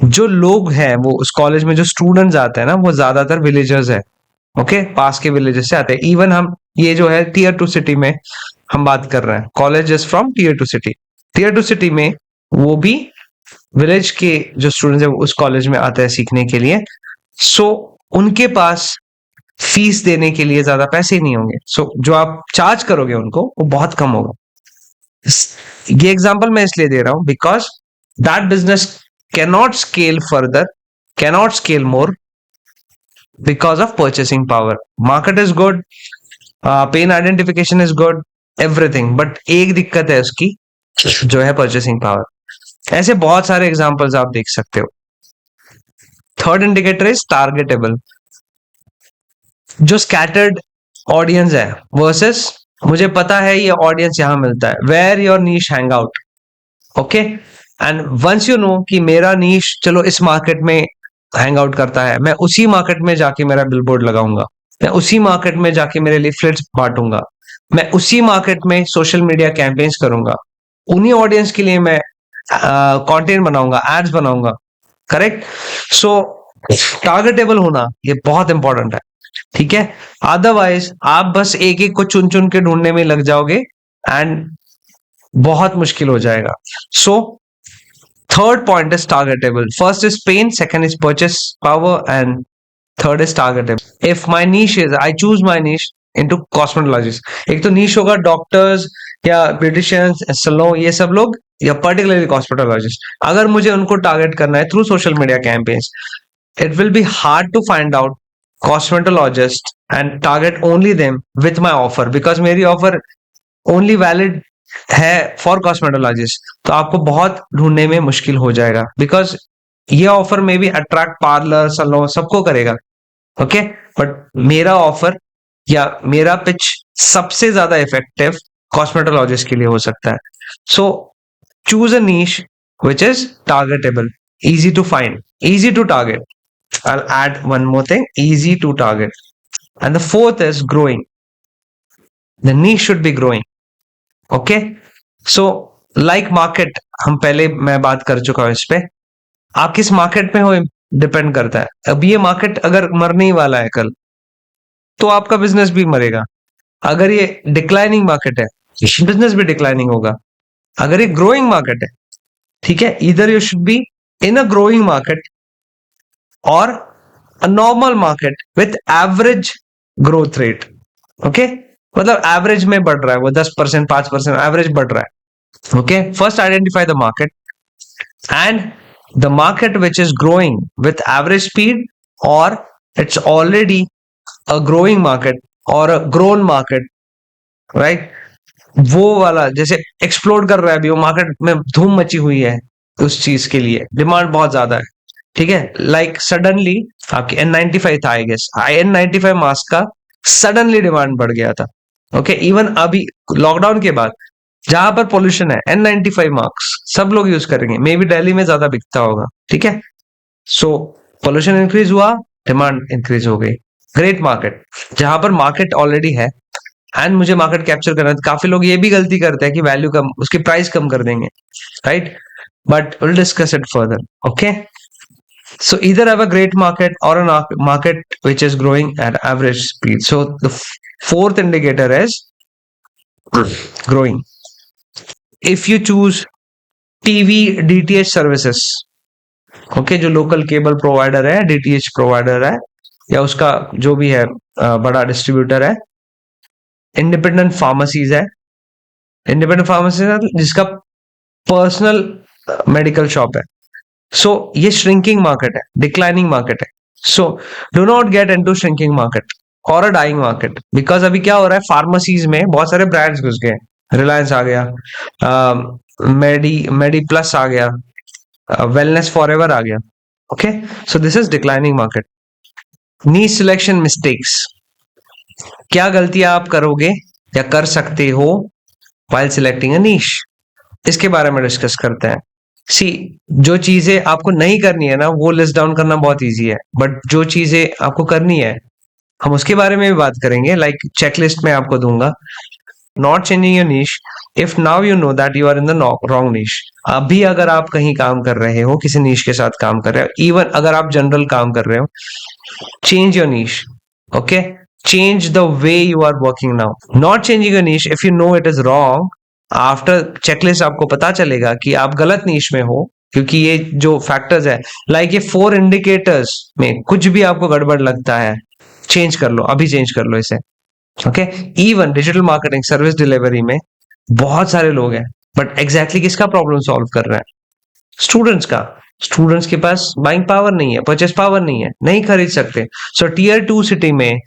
जो लोग हैं वो उस कॉलेज में जो स्टूडेंट्स आते हैं ना, वो ज्यादातर विलेजर्स है. ओके, पास के विलेजेस से आते हैं. इवन हम ये जो है Tier 2 सिटी में हम बात कर रहे हैं, college is from Tier 2 city. Tier 2 city में वो भी विलेज के जो स्टूडेंट्स है उस कॉलेज में आते हैं सीखने के लिए. सो उनके पास फीस देने के लिए ज्यादा पैसे नहीं होंगे. सो जो आप चार्ज करोगे उनको वो बहुत कम होगा. ये एग्जांपल मैं इसलिए दे रहा हूं because that business cannot scale further, cannot scale more because of purchasing power. Market is good, pain identification is good, everything, but एक दिक्कत है उसकी, जो है purchasing power. ऐसे बहुत सारे एग्जांपल्स आप देख सकते हो. Third indicator is targetable. जो स्कैटर्ड ऑडियंस है वर्सेस मुझे पता है ये ऑडियंस यहां मिलता है. Where your niche hang out. Okay, and once you know कि मेरा नीश चलो इस मार्केट में हैंग आउट करता है, मैं उसी मार्केट में जाके मेरा बिलबोर्ड लगाऊंगा, मैं उसी मार्केट में जाके मेरे लीफलेट्स बांटूंगा, मैं उसी मार्केट में सोशल मीडिया कैंपेन्स करूंगा, उन्हीं ऑडियंस के लिए मैं कंटेंट बनाऊंगा, एड्स बनाऊंगा. करेक्ट. सो टारगेटेबल होना ये बहुत इंपॉर्टेंट है. ठीक है, अदरवाइज आप बस एक एक को चुन चुन के ढूंढने में लग जाओगे एंड बहुत मुश्किल हो जाएगा. सो third point is targetable. First is pain, second is purchase power, and third is targetable. If my niche is, I choose my niche into cosmetologists. एक तो niche होगा डॉक्टर्स या ब्यूटिशियंस, सैलून, ये सब लोग, या पर्टिकुलरली कॉस्मेटोलॉजिस्ट. अगर मुझे उनको टारगेट करना है through social media campaigns, it will be hard to find out cosmetologist and target only them with my offer because मेरी ऑफर ओनली वैलिड है फॉर कॉस्मेटोलॉजिस्ट. तो आपको बहुत ढूंढने में मुश्किल हो जाएगा बिकॉज ये ऑफर में भी अट्रैक्ट पार्लर, सैलून सबको करेगा. ओके, बट मेरा ऑफर या मेरा पिच सबसे ज्यादा इफेक्टिव कॉस्मेटोलॉजिस्ट के लिए हो सकता है. So choose a niche which is targetable, easy to find, easy to target. I'll add one more thing, easy to target. And the fourth is growing. The niche should be growing. Okay, so like market, हम पहले मैं बात कर चुका हूं इस पे. आप किस मार्केट में हो डिपेंड करता है. अब ये मार्केट अगर मरने ही वाला है कल, तो आपका बिजनेस भी मरेगा. अगर ये डिक्लाइनिंग मार्केट है, बिजनेस भी डिक्लाइनिंग होगा. अगर ये ग्रोइंग मार्केट है, ठीक है, इधर you should be in a growing market और a normal market with average growth rate. Okay, मतलब एवरेज में बढ़ रहा है वो 10%, 5% एवरेज बढ़ रहा है. Okay, first identify the market and the market which is growing with average speed और it's already a growing market और अ ग्रोन मार्केट, राइट. वो वाला जैसे एक्सप्लोर कर रहा है अभी, वो मार्केट में धूम मची हुई है, उस चीज के लिए डिमांड बहुत ज्यादा है. ठीक है, लाइक सडनली आपकी N95 था, आई गेस N95 मास्क का सडनली डिमांड बढ़ गया था. ओके, इवन अभी लॉकडाउन के बाद जहां पर पोल्यूशन है, N95 मास्क सब लोग यूज करेंगे. मे बी दिल्ली में ज्यादा बिकता होगा. ठीक है, सो पोल्यूशन इंक्रीज हुआ, डिमांड इंक्रीज हो गई. Great market. जहां पर मार्केट ऑलरेडी है एंड मुझे मार्केट कैप्चर करना है, काफी लोग ये भी गलती करते हैं कि वैल्यू कम, उसकी प्राइस कम कर देंगे, right. but we'll discuss it further. Okay, so either have a great market or a market which is growing at average speed. So the fourth indicator is growing. If you choose TV DTH services, okay, जो local cable provider है, DTH provider है, या उसका जो भी है बड़ा distributor है, इंडिपेंडेंट फार्मेसीज है, इंडिपेंडेंट फार्मेसी जिसका पर्सनल मेडिकल शॉप है, सो ये श्रिंकिंग मार्केट है, डिक्लाइनिंग मार्केट है. सो do not get into shrinking market और अ डाइंग मार्केट, बिकॉज अभी क्या हो रहा है, फार्मेसीज में बहुत सारे ब्रांड्स घुस गए. रिलायंस आ गया, मेडी प्लस आ गया, वेलनेस फॉरएवर आ गया. Okay, so this is declining market. Niche selection mistakes, क्या गलतियां आप करोगे या कर सकते हो while selecting a niche, इसके बारे में डिस्कस करते हैं. सी, जो चीजें आपको नहीं करनी है ना, वो लिस्ट डाउन करना बहुत इजी है, बट जो चीजें आपको करनी है हम उसके बारे में भी बात करेंगे. लाइक चेकलिस्ट में आपको दूंगा. Not changing your niche if now you know that you are in the wrong niche. अभी अगर आप कहीं काम कर रहे हो, किसी नीश के साथ काम कर रहे हो, इवन अगर आप जनरल काम कर रहे हो, change your niche. Okay, change the way you are working now. Not changing your niche if you know it is wrong. After checklist आपको पता चलेगा कि आप गलत नीश में हो, क्योंकि ये जो फैक्टर्स है, लाइक ये 4 इंडिकेटर्स में कुछ भी आपको गड़बड़ लगता है, चेंज कर लो, अभी चेंज कर लो इसे. Okay, even digital marketing service delivery में बहुत सारे लोग हैं, बट एग्जैक्टली किसका प्रॉब्लम सॉल्व कर रहे हैं? स्टूडेंट्स का. स्टूडेंट्स के पास बाइंग पावर नहीं है, परचेस पावर नहीं है, नहीं खरीद सकते. सो टीयर 2 सिटी में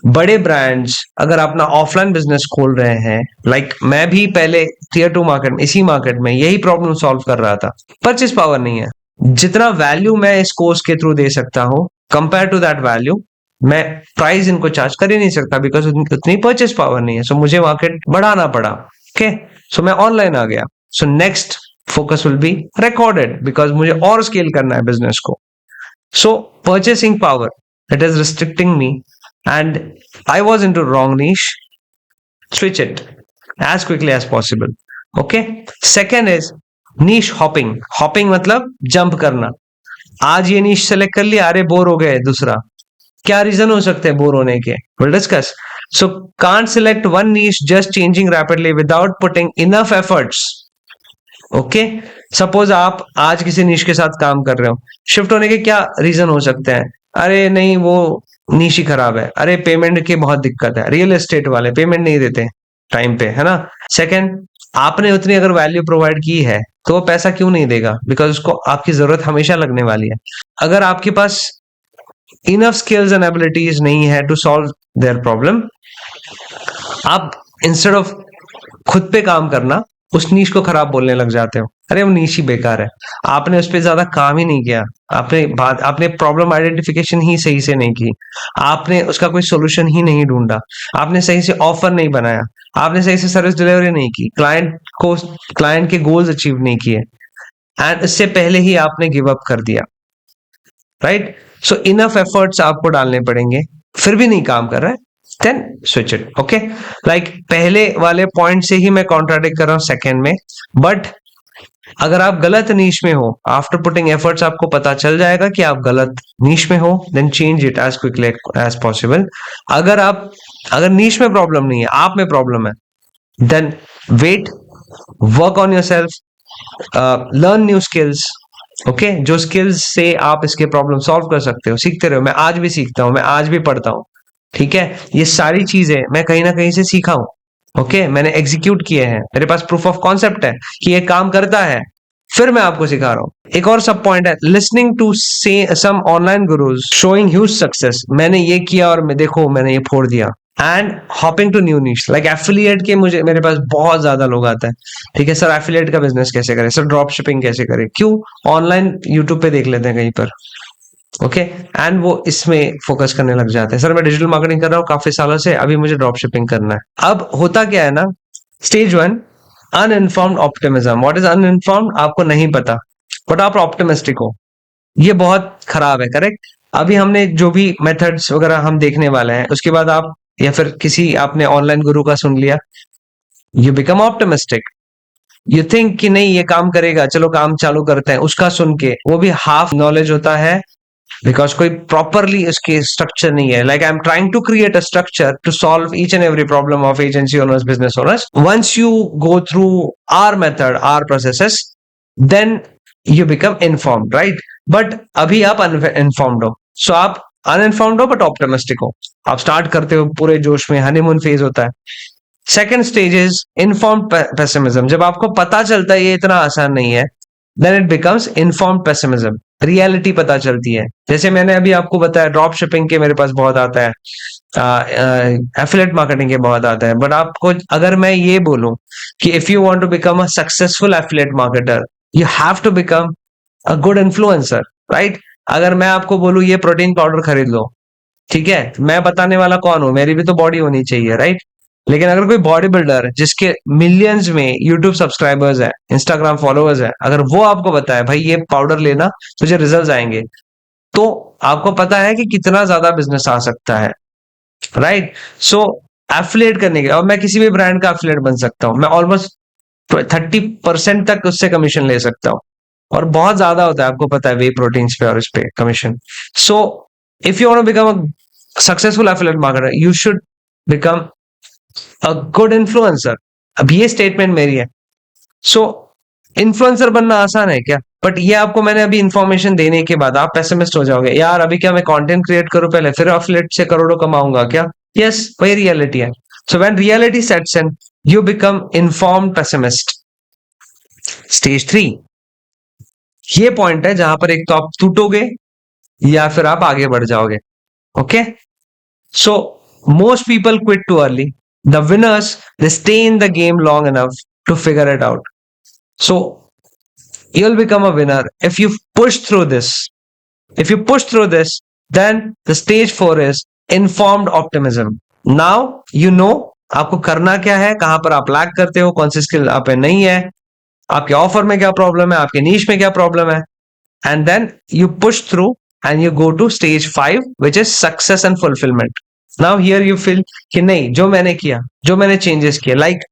बड़े ब्रांड्स अगर अपना ऑफलाइन बिजनेस खोल रहे हैं, लाइक मैं भी पहले टीयर 2 मार्केट में, इसी मार्केट में यही प्रॉब्लम सॉल्व कर रहा था. परचेस पावर नहीं है. जितना वैल्यू मैं इस कोर्स के थ्रू दे सकता हूं, कंपेयर टू दैट वैल्यू मैं प्राइस इनको चार्ज कर ही नहीं सकता, बिकॉज उतनी परचेस पावर नहीं है. सो मुझे मार्केट बढ़ाना पड़ा. ओके, सो मैं ऑनलाइन आ गया. So next focus will be recorded because मुझे और स्केल करना है बिजनेस को. So purchasing power, it is restricting me and I was into wrong niche. Switch it as quickly as possible. Okay. Second is niche hopping. Hopping मतलब jump करना. आज ये niche select कर लिया, अरे बोर हो गए, दूसरा. क्या रीजन हो सकते हैं बोर होने के? We'll discuss. So can't select one niche just changing rapidly without putting enough efforts. Okay, suppose आप आज किसी नीश के साथ काम कर रहे हो, शिफ्ट होने के क्या रीजन हो सकते हैं? अरे नहीं, वो नीश ही खराब है, अरे पेमेंट की बहुत दिक्कत है, रियल एस्टेट वाले पेमेंट नहीं देते टाइम पे, है ना. सेकंड, आपने उतनी अगर वैल्यू प्रोवाइड की है तो वो पैसा क्यों नहीं देगा? बिकॉज उसको आपकी जरूरत हमेशा लगने वाली है. अगर आपके पास इनफ स्किल्स एंड एबिलिटीज नहीं है टू सॉल्व देयर प्रॉब्लम, आप इंस्टेड ऑफ खुद पे काम करना, उस नीश को खराब बोलने लग जाते हो. अरे वो नीश ही बेकार है, आपने उस पर ज्यादा काम ही नहीं किया, आपने प्रॉब्लम आइडेंटिफिकेशन ही सही से नहीं की, आपने उसका कोई सोल्यूशन ही नहीं ढूंढा, आपने सही से ऑफर नहीं बनाया, आपने सही से सर्विस डिलीवरी नहीं की, क्लाइंट के गोल्स अचीव नहीं किए, एंड इससे पहले ही आपने गिव अप कर दिया. राइट. सो इनफ एफर्ट्स आपको डालने पड़ेंगे, फिर भी नहीं काम कर रहा है, then switch it. Okay, like पहले वाले पॉइंट से ही मैं कॉन्ट्राडिक्ट कर रहा हूं सेकेंड में, बट अगर आप गलत नीश में हो, आफ्टर पुटिंग एफर्ट्स आपको पता चल जाएगा कि आप गलत नीश में हो, then change it as quickly as possible. अगर नीश में प्रॉब्लम नहीं है, आप में प्रॉब्लम है, then wait, work on yourself, learn new skills. Okay, जो स्किल्स से आप इसके प्रॉब्लम सॉल्व कर सकते हो, सीखते रहो. मैं आज भी सीखता हूं, मैं आज भी पढ़ता हूं. ठीक है, ये सारी चीजें मैं कहीं ना कहीं से सीखा हूं. ओके, मैंने एग्जीक्यूट किए हैं, मेरे पास प्रूफ ऑफ कॉन्सेप्ट है कि ये काम करता है, फिर मैं आपको सिखा रहा हूं. एक और सब पॉइंट है, listening to some online gurus showing huge success. मैंने ये किया और मैं देखो मैंने ये फोड़ दिया. And hopping to new niche, like affiliate के मेरे पास बहुत ज्यादा लोग आते हैं. ठीक है सर, एफिलिएट का बिजनेस कैसे करें सर, ड्रॉप शिपिंग कैसे करें? क्यों? ऑनलाइन यूट्यूब पे देख लेते हैं कहीं पर. ओके, एंड वो इसमें फोकस करने लग जाते हैं. सर मैं डिजिटल मार्केटिंग कर रहा हूँ काफी सालों से, अभी मुझे ड्रॉप शिपिंग करना है. अब होता क्या है ना, stage 1, uninformed optimism. What is uninformed? आपको नहीं पता, बट आप ऑप्टिमिस्टिक हो. ये बहुत खराब है. करेक्ट. अभी हमने जो भी मेथड्स वगैरह हम देखने वाले हैं, उसके बाद आप या फिर किसी आपने ऑनलाइन गुरु का सुन लिया, you become optimistic. You think कि नहीं ये काम करेगा, चलो काम चालू करते हैं, उसका सुन के वो भी हाफ नॉलेज होता है, बिकॉज कोई प्रॉपरली इसके स्ट्रक्चर नहीं है. Like I am trying to create a structure to solve each and every problem of agency owners, business owners. Once you go through our method, our processes, then you become informed, right? But अभी आप uninformed हो, सो आप uninformed हो but optimistic हो. आप start करते हो पूरे जोश में, हनीमून फेज होता है. Second stage is informed pessimism. जब आपको पता चलता है ये इतना आसान नहीं है, then it becomes informed pessimism. Reality पता चलती है. जैसे मैंने अभी आपको बताया, ड्रॉप शिपिंग के मेरे पास बहुत आता है, एफिलिएट मार्केटिंग के बहुत आता है. बट आपको अगर मैं ये बोलूं कि if you want to become a successful affiliate marketer, you have to become a good influencer, right? अगर मैं आपको बोलूं ये प्रोटीन पाउडर खरीद लो, ठीक है, मैं बताने वाला कौन हूं? मेरी भी तो बॉडी होनी चाहिए, राइट? लेकिन अगर कोई बॉडी बिल्डर जिसके मिलियंस में यूट्यूब सब्सक्राइबर्स है, इंस्टाग्राम फॉलोअर्स है, अगर वो आपको बताए भाई ये पाउडर लेना तुझे रिजल्ट आएंगे, तो आपको पता है कि कितना ज्यादा बिजनेस आ सकता है, राइट? सो एफिलिएट करने के, और मैं किसी भी ब्रांड का एफिलिएट बन सकता हूँ. मैं ऑलमोस्ट 30% तक उससे कमीशन ले सकता हूँ, और बहुत ज्यादा होता है, आपको पता है, वे प्रोटीन्स पे और इस पे commission. So if you want to become a successful affiliate marketer, you should become a good influencer. अब ये स्टेटमेंट मेरी है. सो इन्फ्लुएंसर बनना आसान है क्या? बट ये आपको मैंने अभी इंफॉर्मेशन देने के बाद आप पेसिमिस्ट हो जाओगे, यार अभी क्या मैं कंटेंट क्रिएट करूं पहले फिर एफिलिएट से करोड़ों कमाऊंगा क्या? यस, वही रियलिटी है. So when reality sets in, you become informed pessimist. Stage 3, ये पॉइंट है जहां पर एक तो आप टूटोगे या फिर आप आगे बढ़ जाओगे. Okay, so most people quit too early. The winners, they stay in the game long enough to figure it out. So you'll become a winner if you push through this. If you push through this, then the stage 4 is informed optimism. Now you know आपको करना क्या है, कहां पर आप lag करते हो, कौन सी स्किल आप पे नहीं है, आपके ऑफर में क्या प्रॉब्लम है, आपके नीश में क्या प्रॉब्लम है, and then you push through and you go to stage 5, which is success and fulfillment. Now here you feel कि नहीं, जो मैंने किया, जो मैंने चेंजेस किए, लाइक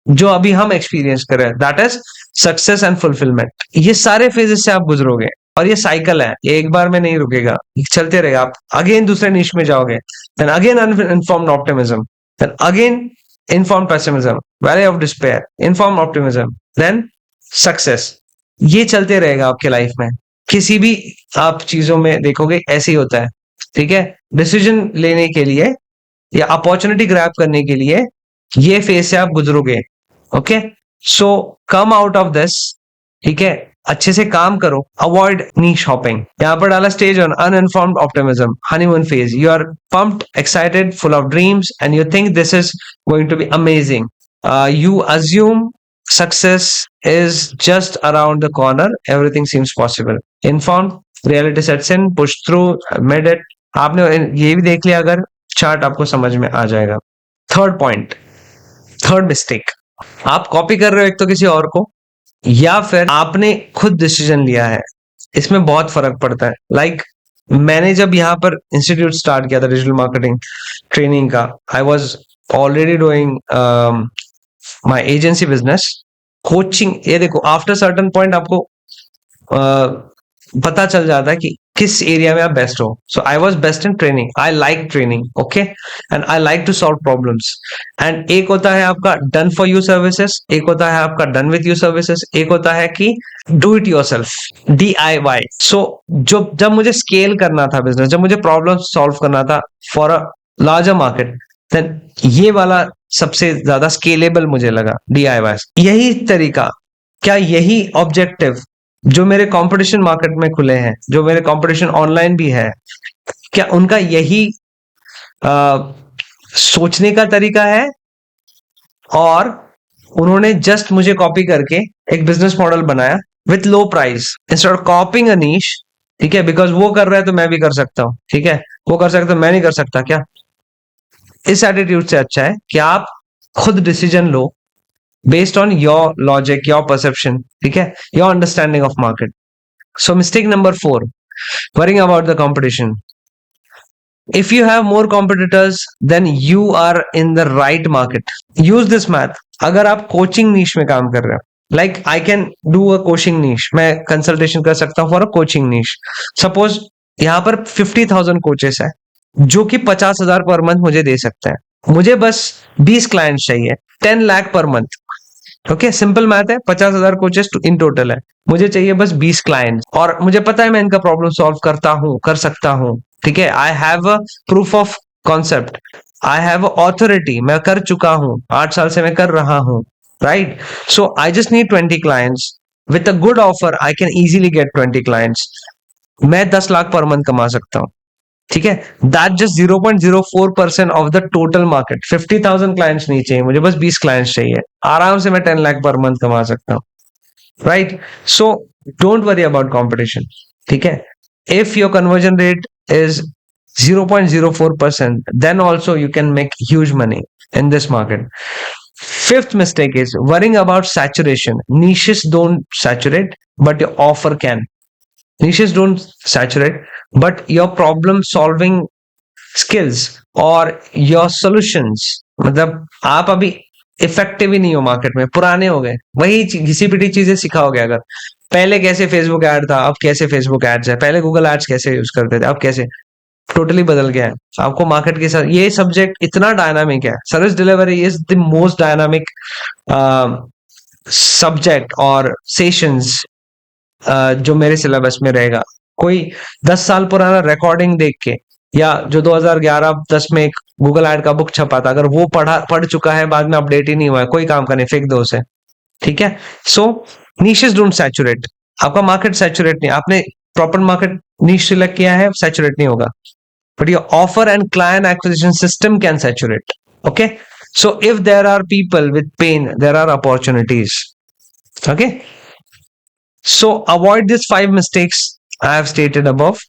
जो अभी हम एक्सपीरियंस कर रहे हैं, that is success and fulfilment. ये सारे फेजेस से आप गुजरोगे, और ये साइकिल है, ये एक बार में नहीं रुकेगा, ये चलते रहेगा. आप अगेन दूसरे निश में जाओगे, then again uninformed optimism, then again informed pessimism, valley of despair, informed optimism, then success. ये चलते रहेगा आपके लाइफ में. किसी भी आप चीजों में देखोगे ऐसे ही होता है, ठीक है? डिसीजन लेने के लिए या अपॉर्चुनिटी ग्रैब करने के लिए ये फेज से आप गुजरोगे. Okay, so come out of this, ठीक है? अच्छे से काम करो, अवॉइड नीश हॉपिंग. यहां पर डाला stage on uninformed optimism, honeymoon phase. You are pumped, excited, full of dreams, and you think this is going to be amazing. You assume success is just around the corner, everything seems possible. Informed, reality sets in, push through, made it. आपने ये भी देख लिया, अगर chart आपको समझ में आ जाएगा. थर्ड पॉइंट, थर्ड मिस्टेक, आप कॉपी कर रहे हो एक तो किसी और को, या फिर आपने खुद डिसीजन लिया है. इसमें बहुत फर्क पड़ता है. लाइक मैंने जब यहाँ पर इंस्टीट्यूट स्टार्ट किया था डिजिटल मार्केटिंग ट्रेनिंग का, I was already doing my agency business coaching. ये देखो, आफ्टर सर्टन पॉइंट आपको पता चल जाता है कि किस एरिया में आप बेस्ट हो. So I was best in training, I like training, okay, and I like to solve problems. And एक होता है आपका डन फॉर यू सर्विसेज, एक होता है आपका डन विथ यू सर्विसेज, एक होता है कि डू इट योरसेल्फ, DIY. सो जब मुझे स्केल करना था बिजनेस, जब मुझे प्रॉब्लम सॉल्व करना था for a larger market, then ये वाला सबसे ज्यादा स्केलेबल मुझे लगा, DIY. यही तरीका, क्या यही ऑब्जेक्टिव जो मेरे कंपटीशन मार्केट में खुले हैं, जो मेरे कंपटीशन ऑनलाइन भी है, क्या उनका यही सोचने का तरीका है? और उन्होंने जस्ट मुझे कॉपी करके एक बिजनेस मॉडल बनाया with low price instead of copying a niche, ठीक है? बिकॉज वो कर रहा है तो मैं भी कर सकता हूं, ठीक है? वो कर सकता मैं नहीं कर सकता क्या? इस एटीट्यूड से अच्छा है कि आप खुद decision low based on your logic, your perception, ठीक है? Your understanding of market. So mistake number 4, worrying about the competition. If you have more competitors, then you are in the right market. Use this math. अगर आप coaching नीश में काम कर रहे हो, like I can do a coaching niche, मैं consultation कर सकता हूँ for a coaching niche. Suppose यहाँ पर 50,000 कोचेस है जो कि 50,000 पर मंथ मुझे दे सकते हैं। मुझे बस 20 क्लाइंट्स चाहिए, 10 lakh per month. Okay, simple math है, 50,000 कोचेस इन टोटल है, मुझे चाहिए बस 20 क्लाइंट्स, और मुझे पता है मैं इनका प्रॉब्लम सॉल्व करता हूँ, कर सकता हूँ। ठीक है, I have a proof of concept, I have authority, मैं कर चुका हूँ, 8 साल से मैं कर रहा हूँ। Right, so I just need 20 clients, with a good offer I can easily get 20 clients. मैं 10 लाख पर मंथ कमा सकता हूँ। ठीक है, that just 0.04% of the total market. 50,000 clients नहीं चाहिए मुझे, बस 20 क्लाइंट्स चाहिए, आराम से मैं 10 लाख पर मंथ कमा सकता हूँ। Right, so don't worry about competition. ठीक है, if your conversion rate is 0.04%, then also you can make huge money in this market. Fifth mistake is worrying about saturation. Niches don't saturate, but your offer can. Niches don't saturate, but your problem solving skills और your solutions, मतलब आप अभी effective ही नहीं हो market में, पुराने हो गए, वही घिसी पिटी चीजें सिखाओगे। अगर पहले कैसे फेसबुक ऐड था, अब कैसे फेसबुक एड्स है, पहले गूगल एड्स कैसे यूज करते थे, अब कैसे, टोटली बदल गया है। आपको मार्केट के साथ ये सब्जेक्ट इतना डायनामिक है, service delivery is the most dynamic subject और सेशंस जो मेरे सिलेबस में रहेगा। कोई 10 साल पुराना रिकॉर्डिंग देख के, या जो 2011-10 में एक गूगल एड का बुक छपा था, अगर वो पढ़ चुका है, बाद में अपडेट ही नहीं हुआ है, कोई काम का नहीं, फेंक दो उसे। ठीक है, सो नीशेस डोंट सैचुरेट। आपका मार्केट सैचुरेट नहीं, आपने प्रॉपर मार्केट नीश सिलेक्ट किया है, सैचुरेट नहीं होगा, but your offer and client acquisition system can saturate. Okay, so if there are people with pain, there are opportunities. Okay, so avoid these 5 mistakes I have stated above.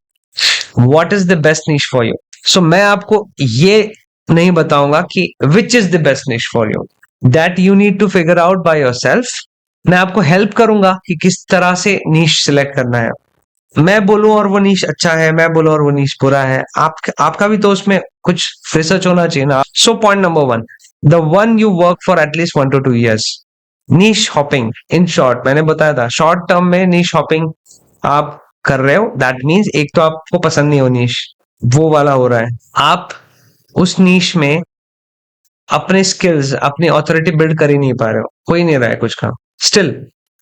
What is the best niche for you? So मैं आपको ये नहीं बताऊंगा कि which is the best niche for you, that you need to figure out by yourself. मैं आपको help करूंगा कि किस तरह से नीश सिलेक्ट करना है। मैं बोलूं और वो नीश अच्छा है, मैं बोलूं और वो नीश बुरा है, आपका भी तो उसमें कुछ रिसर्च होना चाहिए ना। So point number 1, the one you work for at least 1 to 2 years, niche hopping. In short मैंने बताया था, शॉर्ट टर्म में नीश हॉपिंग आप कर रहे हो, दैट मीन्स एक तो आपको पसंद नहीं हो नीश, वो वाला हो रहा है, आप उस नीश में अपने स्किल्स, अपनी ऑथोरिटी बिल्ड कर ही नहीं पा रहे हो, कोई नहीं रहा है कुछ काम, स्टिल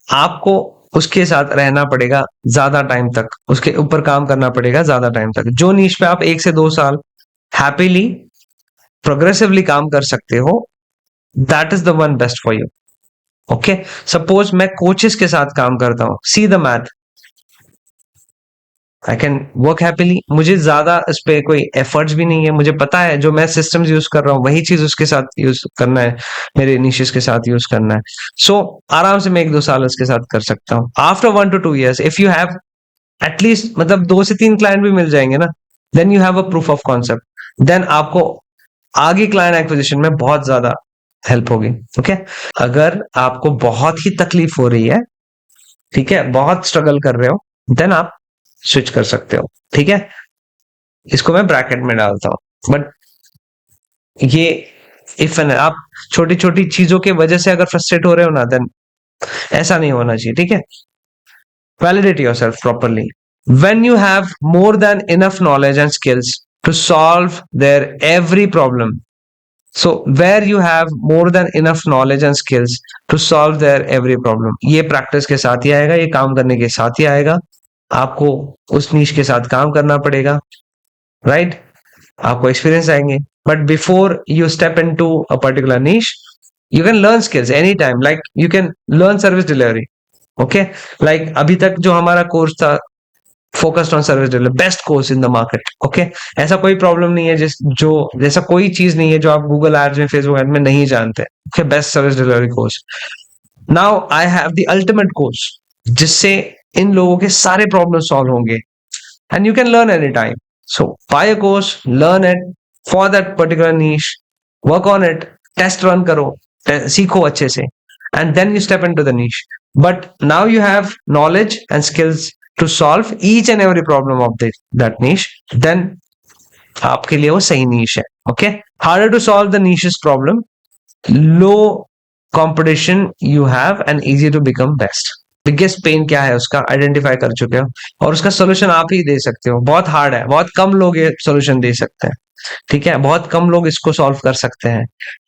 आपको उसके साथ रहना पड़ेगा ज्यादा टाइम तक, उसके ऊपर काम करना पड़ेगा ज्यादा टाइम तक। जो नीश पे आप 1 से 2 साल हैप्पीली प्रोग्रेसिवली काम कर सकते हो, that is the one best for you. Okay, suppose मैं कोचेस के साथ काम करता हूं, see the math, I can work happily, मुझे ज्यादा इस पे कोई एफर्ट्स भी नहीं है, मुझे पता है जो मैं सिस्टम्स यूज कर रहा हूँ वही चीज उसके साथ यूज करना है, मेरे निशेस के साथ यूज करना है। सो आराम से मैं 1-2 साल उसके साथ कर सकता हूँ। After 1 to 2 years if you have at least, मतलब 2 से 3 क्लाइंट भी मिल जाएंगे ना, then you have a proof of concept, देन आपको आगे क्लाइंट एक्विजिशन में बहुत ज्यादा हेल्प होगी। ओके, अगर आपको बहुत ही तकलीफ हो रही है, ठीक है, बहुत स्ट्रगल कर रहे हो, देन आप स्विच कर सकते हो। ठीक है, इसको मैं ब्रैकेट में डालता हूं, बट ये इफ एन, आप छोटी छोटी चीजों के वजह से अगर फ्रस्ट्रेट हो रहे हो ना, देन ऐसा नहीं होना चाहिए। ठीक है, validate yourself properly. When you have more than enough knowledge and skills to solve their every problem, so where you have more than enough knowledge and skills to solve their every problem, ये practice के साथ ही आएगा, ये काम करने के साथ ही आएगा, आपको उस नीश के साथ काम करना पड़ेगा। राइट, आपको एक्सपीरियंस आएंगे, but before you step in to a particular niche, you can learn skills anytime, like you can learn service delivery. Okay, like अभी तक जो हमारा कोर्स था focused on service delivery, best course in the market. Okay, ऐसा कोई problem नहीं है जैसा कोई चीज नहीं है जो आप गूगल एड्स में, फेसबुक एड में नहीं जानते। Okay, best service delivery course. Now I have the ultimate course, जिससे इन लोगों के सारे प्रॉब्लम सॉल्व होंगे, and you can learn any time. So buy a course, learn it for that particular niche, work on it, test run करो, सीखो अच्छे से, and then you step into the niche. But now you have knowledge and skills to solve each and every problem of that niche, then आपके लिए वो सही niche है। Okay, harder to solve the niche's problem, low competition you have and easy to become best. Biggest pain क्या है उसका identify कर चुके हो और उसका सोल्यूशन आप ही दे सकते हो। बहुत हार्ड है, बहुत कम लोग ये सोल्यूशन दे सकते हैं, ठीक है, बहुत कम लोग इसको सॉल्व कर सकते हैं।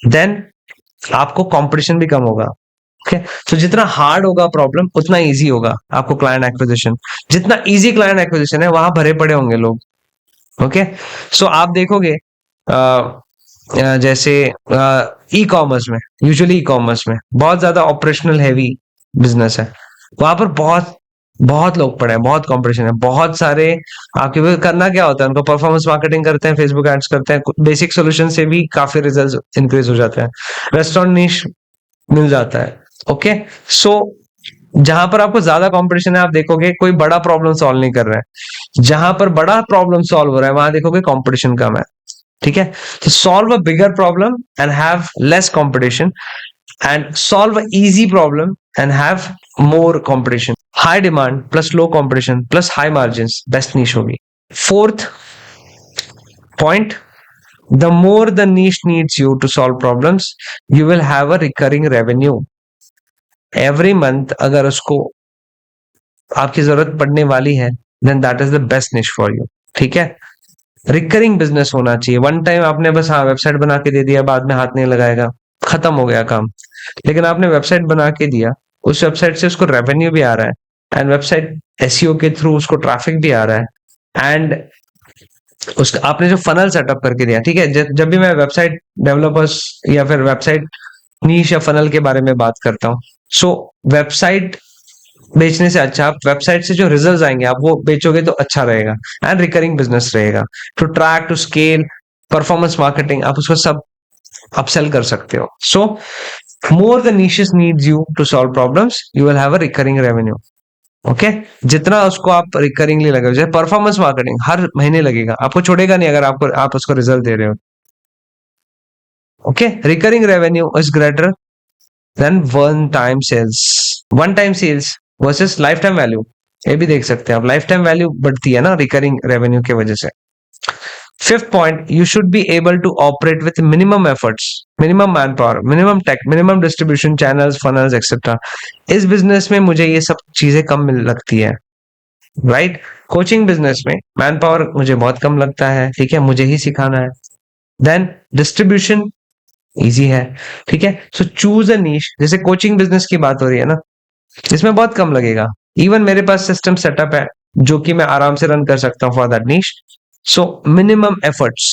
देन आपको कंपटीशन भी कम होगा। ओके, तो जितना हार्ड होगा प्रॉब्लम उतना इजी होगा आपको क्लाइंट एक्विजिशन। जितना इजी क्लाइंट एक्विजिशन है वहां भरे पड़े होंगे लोग। ओके, सो आप देखोगे जैसे ई कॉमर्स में, यूजुअली ई कॉमर्स में बहुत ज्यादा ऑपरेशनल हैवी बिजनेस है। वहां पर बहुत बहुत लोग पड़े हैं, बहुत कंपटीशन है, बहुत सारे। आपके पास करना क्या होता है, उनको परफॉर्मेंस मार्केटिंग करते हैं, फेसबुक एड्स करते हैं, बेसिक सोल्यूशन से भी काफी रिजल्ट इंक्रीज हो जाते हैं। रेस्टोरेंट निश मिल जाता है। ओके, सो जहां पर आपको ज्यादा कंपटीशन है आप देखोगे कोई बड़ा प्रॉब्लम सॉल्व नहीं कर रहा है। जहां पर बड़ा प्रॉब्लम सॉल्व हो रहा है वहां देखोगे कंपटीशन कम है। ठीक है, तो solve a bigger problem and have less competition, and solve a easy problem and have more competition. High demand plus low competition plus high margin best niche होगी। Fourth point, the more the niche needs you to solve problems, you will have a recurring revenue every month। अगर उसको आपकी जरूरत पड़ने वाली है then that is the best niche for you। ठीक है, रिकरिंग बिजनेस होना चाहिए। वन टाइम आपने बस हाँ वेबसाइट बना के दे दिया, बाद में हाथ नहीं लगाएगा, खत्म हो गया काम। लेकिन आपने वेबसाइट बना के दिया, उस वेबसाइट से उसको रेवेन्यू भी आ रहा है, एंड वेबसाइट एसईओ के थ्रू उसको ट्रैफिक भी आ रहा है, एंड उसका आपने जो फनल सेटअप करके दिया। ठीक है, जब भी मैं वेबसाइट डेवलपर्स या फिर वेबसाइट नीश या फनल के बारे में बात करता हूँ, सो वेबसाइट बेचने से अच्छा आप वेबसाइट से जो रिजल्ट्स आएंगे आप वो बेचोगे तो अच्छा रहेगा, एंड रिकरिंग बिजनेस रहेगा। To track, to scale, performance marketing, आप उसको सब अपसेल कर सकते हो। So more the niches needs you to solve problems, you will have a recurring revenue। Okay, जितना उसको आप रिकरिंगली लगे, जैसे परफॉर्मेंस मार्केटिंग हर महीने लगेगा, आपको छोड़ेगा नहीं अगर आपको आप उसको रिजल्ट दे रहे हो। Okay, recurring revenue is greater than one time sales. One time sales versus life time value, ये भी देख सकते हैं आप, लाइफ टाइम वैल्यू बढ़ती है ना रिकरिंग रेवेन्यू की वजह से। Fifth point, you should be able to operate with minimum efforts, minimum manpower, minimum tech, minimum distribution channels, funnels, etc। इस बिजनेस में मुझे ये सब चीजें कम मिल लगती है, राइट। कोचिंग बिजनेस में मैन पावर मुझे बहुत कम लगता है, ठीक है, मुझे ही सिखाना है। देन डिस्ट्रीब्यूशन इजी है, ठीक है। सो चूज अ नीश। जैसे कोचिंग बिजनेस की बात हो रही है ना, इसमें बहुत कम लगेगा। इवन मेरे पास सिस्टम सेटअप है जो कि मैं आराम से रन कर सकता हूँ for that niche. So minimum efforts,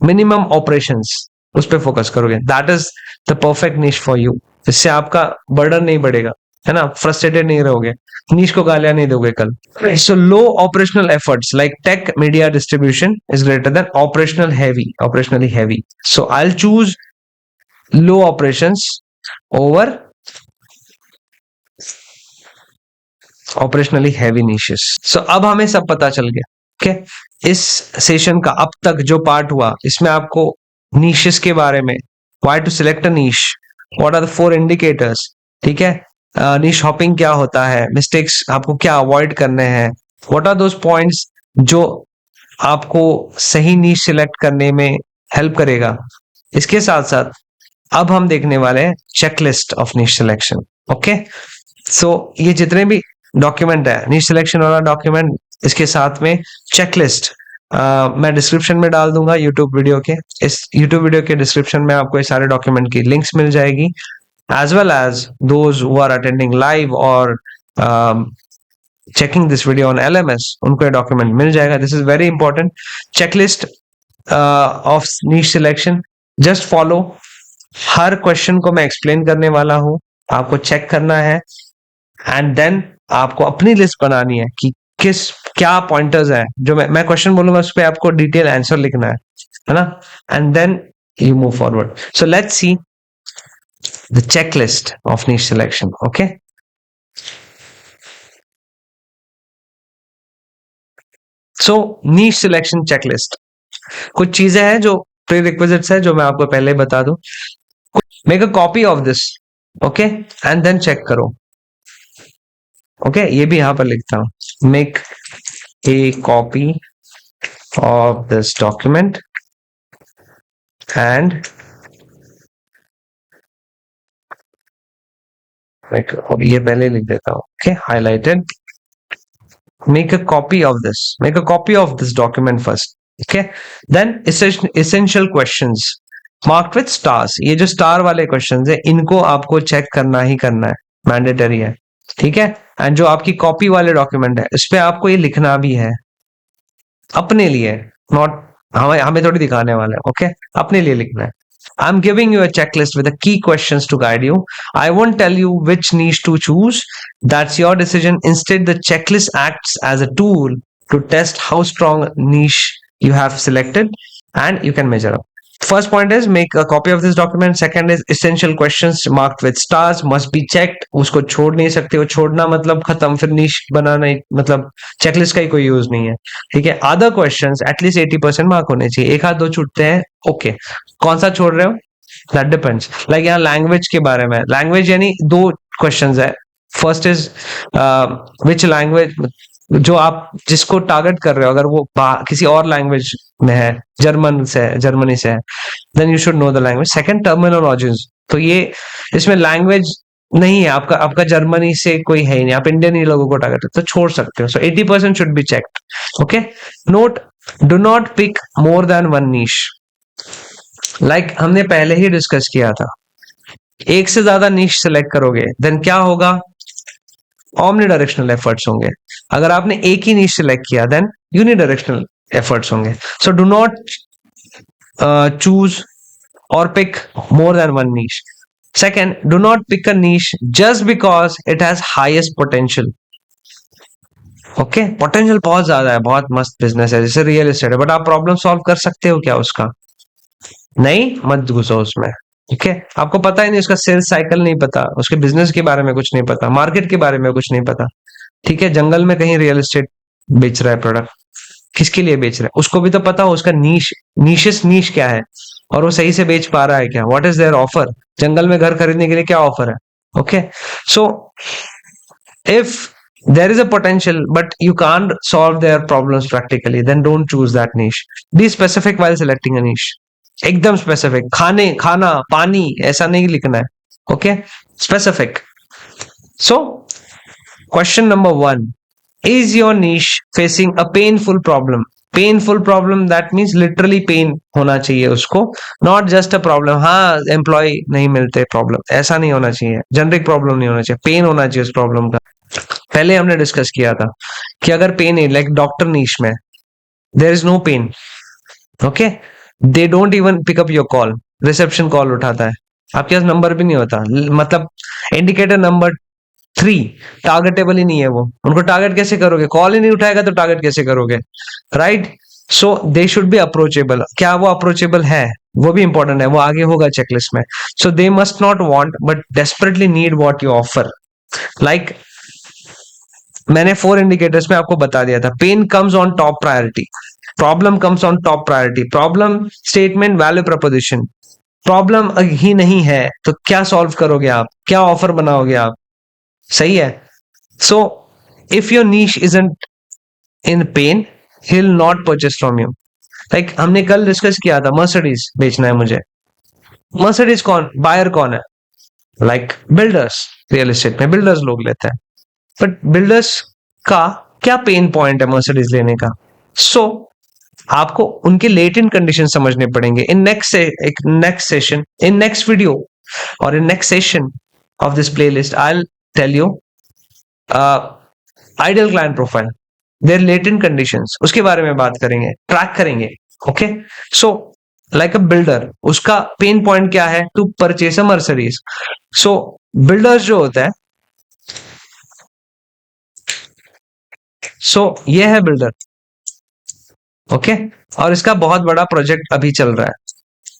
minimum operations, उस पर फोकस करोगे, that is the perfect niche for you. इससे आपका बर्डन नहीं बढ़ेगा, है ना, फ्रस्ट्रेटेड नहीं रहोगे, नीश को गालियां नहीं दोगे कल। So low operational efforts like tech, media, distribution is greater than operationally heavy. So I choose low operations over operationally heavy niches. सो अब हमें सब पता चल गया। ओके, इस सेशन का अब तक जो पार्ट हुआ इसमें आपको निशेस के बारे में, why to select a niche, what are the four indicators, ठीक है, निश हॉपिंग क्या होता है, मिस्टेक्स आपको क्या अवॉइड करने हैं, व्हाट आर दोस पॉइंट्स जो आपको सही निश सिलेक्ट करने में हेल्प करेगा। इसके साथ साथ अब हम देखने वाले हैं चेकलिस्ट ऑफ निश सिलेक्शन। ओके, सो ये जितने भी डॉक्यूमेंट है, नीश सिलेक्शन वाला डॉक्यूमेंट, इसके साथ में चेकलिस्ट मैं डिस्क्रिप्शन में डाल दूंगा यूट्यूब वीडियो के। इस यूट्यूब वीडियो के डिस्क्रिप्शन में आपको ये सारे डॉक्यूमेंट की लिंक्स मिल जाएगी, as well as those who are attending live और checking this video on LMS, उनको ये डॉक्यूमेंट मिल जाएगा। This is very important checklist of niche selection. Just follow, हर क्वेश्चन को मैं एक्सप्लेन करने वाला हूं, आपको चेक करना है, एंड देन आपको अपनी लिस्ट बनानी है कि किस क्या पॉइंटर्स है जो मैं क्वेश्चन बोलूंगा उस पर आपको डिटेल आंसर लिखना है ना, and then you move forward. So let's see the checklist of niche selection. Okay, so niche selection checklist, कुछ चीजें हैं जो प्री रिक्विजिट्स है जो मैं आपको पहले बता दूं। Make a copy of this, okay, and then check करो। ओके, ये भी यहां पर लिखता हूं, make a copy of this document and ये पहले लिख देता हूँ, okay, highlighted. Make a copy of this. Make a copy of this document first. Okay. Then essential questions marked with stars. ये जो स्टार वाले क्वेश्चंस है इनको आपको चेक करना ही करना है, मैंडेटरी है. ठीक है. एंड जो आपकी कॉपी वाले डॉक्यूमेंट है इस पे आपको ये लिखना भी है अपने लिए, नॉट हमें हमें थोड़ी दिखाने वाले हैं. ओके. अपने लिए लिखना है. I'm giving you a checklist with the key questions to guide you. I won't tell you which niche to choose. That's your decision. Instead, the checklist acts as a tool to test how strong niche you have selected and you can measure up. First point is make a copy of this document. Second is essential questions marked with stars must be checked. उसको छोड़ नहीं सकते हो. छोड़ना मतलब खत्म, फिर niche बनाना मतलब checklist का ही कोई यूज नहीं है. ठीक है. Other questions at least 80% mark होने चाहिए. एक हाथ दो छूटते हैं, ओके. कौन सा छोड़ रहे हो, दैट डिपेंड्स. लाइक यहाँ लैंग्वेज के बारे में, लैंग्वेज यानी दो क्वेश्चंस है. फर्स्ट इज विच लैंग्वेज, जो आप जिसको टारगेट कर रहे हो अगर वो किसी और लैंग्वेज में है, जर्मनी से है, then you should know the language. Second terminologies, तो ये इसमें लैंग्वेज नहीं है, आपका जर्मनी से कोई है ही नहीं, आप इंडियन ही लोगों को टारगेट तो छोड़ सकते हो. So 80% should be checked. Okay. Note, do not pick more than one niche. Like हमने पहले ही डिस्कस किया था, एक से ज्यादा नीश सेलेक्ट करोगे देन क्या होगा, ऑमनी डायरेक्शनल एफर्ट्स होंगे. अगर आपने एक ही नीश सेलेक्ट किया देन यूनिडायरेक्शनल एफर्ट्स होंगे. सो डू नॉट चूज और pick more than one niche. Second, do not pick a niche just because it has highest potential. Okay. Potential बहुत ज्यादा है, बहुत मस्त बिजनेस है, जैसे रियल एस्टेट है, बट आप प्रॉब्लम सॉल्व कर सकते हो क्या उसका, नहीं, मत घुसो उसमें. ठीक है. आपको पता ही नहीं, उसका सेल्स साइकिल नहीं पता, उसके बिजनेस के बारे में कुछ नहीं पता, मार्केट के बारे में कुछ नहीं पता. ठीक है. जंगल में कहीं रियल एस्टेट बेच रहा है प्रोडक्ट, किसके लिए बेच रहा है उसको भी तो पता हो, उसका नीश क्या है और वो सही से बेच पा रहा है क्या, व्हाट इज देयर ऑफर, जंगल में घर खरीदने के लिए क्या ऑफर है. Okay. So if there is a potential but you can't solve their problems practically, then don't choose that niche. Be specific while selecting a niche. एकदम स्पेसिफिक. खाना पानी ऐसा नहीं लिखना है. Okay. Specific. So question number 1, is your niche facing a painful problem. Painful problem that means literally pain होना चाहिए उसको, नॉट जस्ट अ प्रॉब्लम, हाँ एम्प्लॉय नहीं मिलते प्रॉब्लम, ऐसा नहीं होना चाहिए. जनरिक प्रॉब्लम नहीं होना चाहिए, पेन होना चाहिए उस प्रॉब्लम का. पहले हमने डिस्कस किया था कि अगर पेन है, लाइक डॉक्टर नीश में there is no pain. Okay. They don't even pick up your call, reception call उठाता है, आपके पास नंबर भी नहीं होता, मतलब इंडिकेटर नंबर 3 टारगेटेबल ही नहीं है वो. उनको टारगेट कैसे करोगे, कॉल ही नहीं उठाएगा तो टारगेट कैसे करोगे, right. So they should be approachable. क्या वो अप्रोचेबल है, वो भी इंपॉर्टेंट है, वो आगे होगा चेकलिस्ट में. So they must not want but desperately need what you offer. Like मैंने 4 इंडिकेटर्स में आपको बता दिया था. Pain comes on top priority, problem comes on top priority, problem statement value proposition. Problem ही नहीं है तो क्या सॉल्व करोगे आप, क्या ऑफर बनाओगे आप, सही है. So if your niche isn't in pen he will not purchase from you. Like हमने कल डिस्कस किया था, मर्सिडीज बेचना है मुझे. मर्सिडीज कौन बायर कौन है, लाइक बिल्डर्स. रियल एस्टेट में बिल्डर्स लोग लेते हैं, बट बिल्डर्स का क्या पेन पॉइंट है मर्सिडीज लेने का. सो आपको उनके लेटेंट कंडीशन समझने पड़ेंगे. In next session, in next video और in next session of this playlist I will tell you ideal client profile, their latent conditions, उसके बारे में बात करेंगे, ट्रैक करेंगे. ओके. सो लाइक अ बिल्डर, उसका पेन पॉइंट क्या है, to purchase a Mercedes. So builders जो होता है, सो ये है बिल्डर. ओके. और इसका बहुत बड़ा प्रोजेक्ट अभी चल रहा है,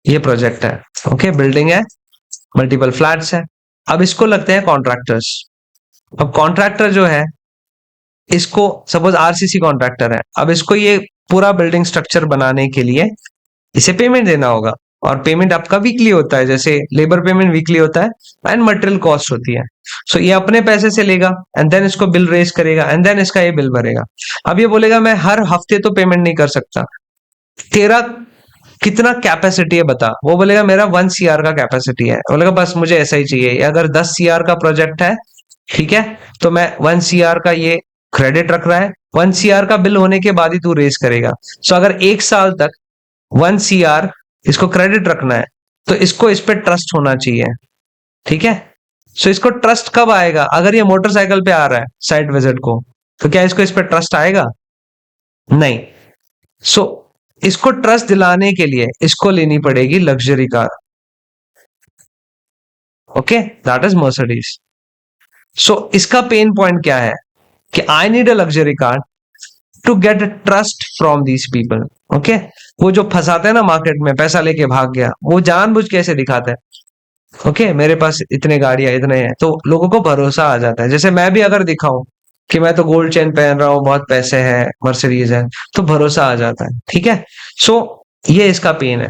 ये प्रोजेक्ट है. ओके. बिल्डिंग है, मल्टीपल फ्लैट्स है. अब इसको लगते हैं कॉन्ट्रैक्टर्स. अब कॉन्ट्रैक्टर जो है, इसको सपोज आरसीसी कॉन्ट्रैक्टर है, अब इसको ये पूरा बिल्डिंग स्ट्रक्चर बनाने के लिए इसे पेमेंट देना होगा. और पेमेंट आपका वीकली होता है, जैसे लेबर पेमेंट वीकली होता है एंड मटेरियल कॉस्ट होती है. सो ये अपने पैसे से लेगा एंड देन इसको बिल रेज करेगा एंड देन इसका ये बिल भरेगा. अब ये बोलेगा मैं हर हफ्ते तो पेमेंट नहीं कर सकता, तेरा कितना कैपेसिटी है बता, वो बोलेगा मेरा 1 CR का कैपेसिटी है, बोलेगा बस मुझे ऐसा ही चाहिए। अगर 10 CR का प्रोजेक्ट है, ठीक है, तो मैं 1 CR का ये क्रेडिट रख रहा है, 1 CR का बिल होने के बाद ही तू रेस करेगा। सो अगर 1 साल तक 1 CR इसको क्रेडिट रखना है, तो इसको इस पे ट्रस्ट होना चाहिए, ठीक है। सो इसको ट्रस्ट कब आएगा? अगर ये मोटरसाइकिल पे आ रहा है साइट विजिट को, तो क्या इसको इस पे ट्रस्ट आएगा? नहीं। सो इसको ट्रस्ट दिलाने के लिए इसको लेनी पड़ेगी luxury car. Okay, that is Mercedes. So इसका पेन पॉइंट क्या है कि I need a luxury car to get trust from these people. Okay, वो जो फंसाते हैं ना मार्केट में, पैसा लेके भाग गया, वो जानबूझ के ऐसे दिखाते हैं। ओके, मेरे पास इतने गाड़ियां इतने हैं, तो लोगों को भरोसा आ जाता है। जैसे मैं भी अगर दिखाऊं कि मैं तो गोल्ड चेन पहन रहा हूं, बहुत पैसे हैं, मर्सिडीज है, तो भरोसा आ जाता है, ठीक है। सो ये इसका पेन है।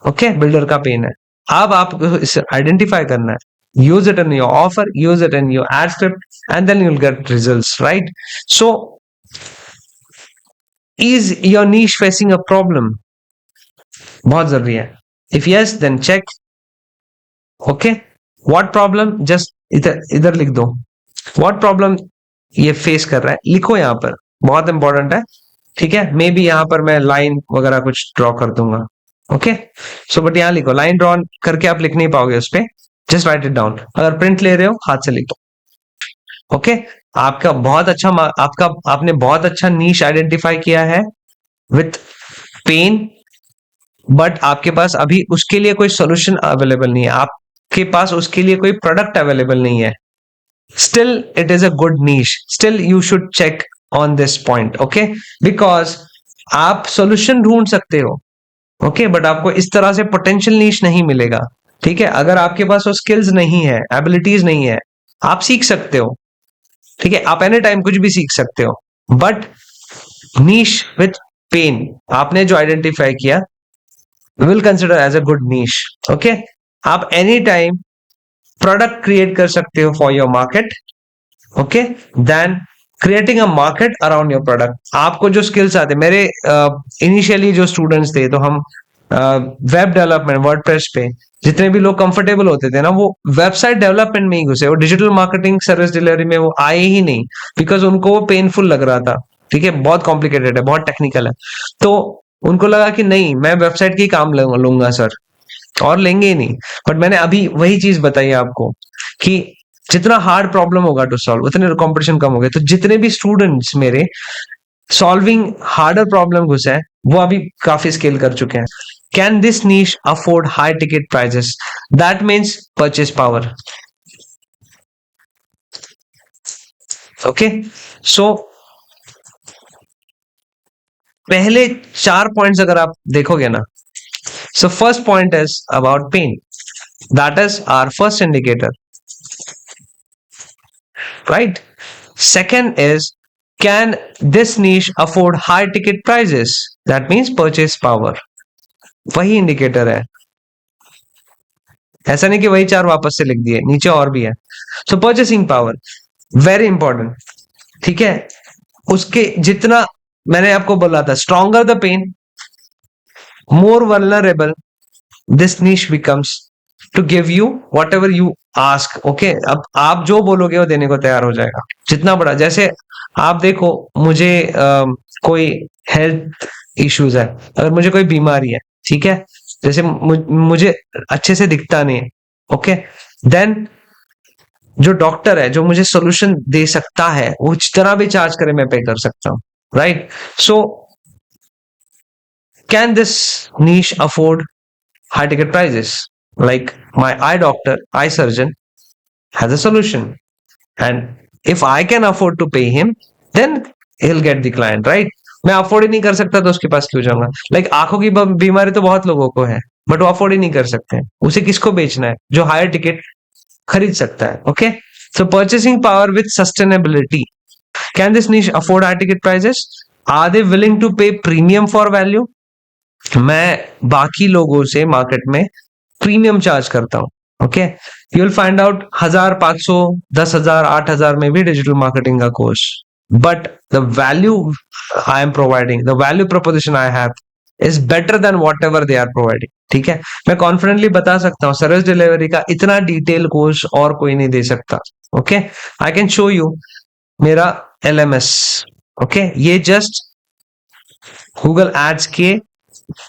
ओके, बिल्डर का पेन है। अब आपको इसे आइडेंटिफाई करना है, use it in your offer, use it in your ad script, and then you will get results, right. So is your niche facing a problem? बहुत जरूरी है। If yes, then check. Okay, what problem, just इधर इधर लिख दो, what problem ये face कर रहा है, लिखो यहाँ पर, बहुत इंपॉर्टेंट है, ठीक है। मे बी यहाँ पर मैं लाइन वगैरह कुछ ड्रॉ कर दूंगा। ओके, सो बट यहाँ लिखो, लाइन ड्रॉ करके आप लिख नहीं पाओगे उस पे, जस्ट राइट इट डाउन। अगर प्रिंट ले रहे हो, हाथ से लिखो। ओके, आपका बहुत अच्छा आपका आपने बहुत अच्छा नीश आइडेंटिफाई किया है विथ पेन, बट आपके पास अभी उसके लिए कोई सोल्यूशन अवेलेबल नहीं है, आपके पास उसके लिए कोई प्रोडक्ट अवेलेबल नहीं है। Still, it is a good niche. Still, you should check on this point, okay? Because आप solution ढूंढ सकते हो, okay? बट आपको इस तरह से potential niche नहीं मिलेगा, ठीक है। अगर आपके पास वो skills नहीं है, abilities नहीं है, आप सीख सकते हो, ठीक है, आप एनी टाइम कुछ भी सीख सकते हो, बट niche with pain आपने जो आइडेंटिफाई किया, will consider as a good niche, okay? आप एनी टाइम प्रोडक्ट क्रिएट कर सकते हो for your market, okay, then creating a market around your product. आपको जो स्किल्स आते, मेरे इनिशियली जो स्टूडेंट्स थे, तो हम वेब डेवलपमेंट, वर्डप्रेस पे जितने भी लोग कंफर्टेबल होते थे ना, वो वेबसाइट डेवलपमेंट में ही घुसे, वो डिजिटल मार्केटिंग सर्विस डिलीवरी में वो आए ही नहीं, बिकॉज उनको वो पेनफुल लग रहा था, ठीक है, बहुत कॉम्प्लिकेटेड है, बहुत टेक्निकल है। तो उनको लगा कि नहीं, मैं वेबसाइट की काम लूंगा सर, और लेंगे ही नहीं। बट मैंने अभी वही चीज बताई आपको कि जितना हार्ड प्रॉब्लम होगा टू सॉल्व, उतने कंपटीशन कम हो गए। तो जितने भी स्टूडेंट्स मेरे सॉल्विंग हार्डर प्रॉब्लम घुसे हैं, वो अभी काफी स्केल कर चुके हैं। Can this niche afford high ticket prices? That means purchase power. Okay, so पहले 4 पॉइंट्स अगर आप देखोगे ना, so first point is about pain, that is our first indicator, right? Second is, can this niche afford high ticket prices? That means purchase power. वही indicator है, ऐसा नहीं कि वही 4 वापस से लिख दिए, नीचे और भी है। So purchasing power very important, ठीक है। उसके जितना मैंने आपको बोला था, stronger the pain, more vulnerable this niche becomes to give you whatever you ask, okay? अब आप जो बोलोगे वो देने को तैयार हो जाएगा, जितना बड़ा। जैसे आप देखो, मुझे कोई हेल्थ इश्यूज है, अगर मुझे कोई बीमारी है, ठीक है, जैसे मुझे अच्छे से दिखता नहीं है, ओके, देन जो डॉक्टर है, जो मुझे सोल्यूशन दे सकता है, वो जितना भी चार्ज करे मैं पे कर सकता हूँ, right? So can this niche afford high ticket prices? Like my eye doctor, eye surgeon has a solution, and if I can afford to pay him, then he'll get the client, right? मैं afford ही नहीं कर सकता तो उसके पास क्यों जाऊंगा? Like आंखों की बीमारी तो बहुत लोगों को है, बट वो अफोर्ड ही नहीं कर सकते, उसे किसको बेचना है? जो हायर टिकट खरीद सकता है, okay. So purchasing power with sustainability, can this niche afford high ticket prices? Are they willing to pay premium for value? मैं बाकी लोगों से मार्केट में प्रीमियम चार्ज करता हूं, okay. You will find out 1000, 500, 10,000, 8,000 में भी डिजिटल मार्केटिंग का course, but the value I am providing, the value proposition I have is better than whatever they are providing. ठीक है, मैं कॉन्फिडेंटली बता सकता हूँ सर्विस डिलीवरी का इतना डिटेल कोर्स और कोई नहीं दे सकता। Okay, I can show you मेरा LMS। ओके, ये जस्ट गूगल एड्स के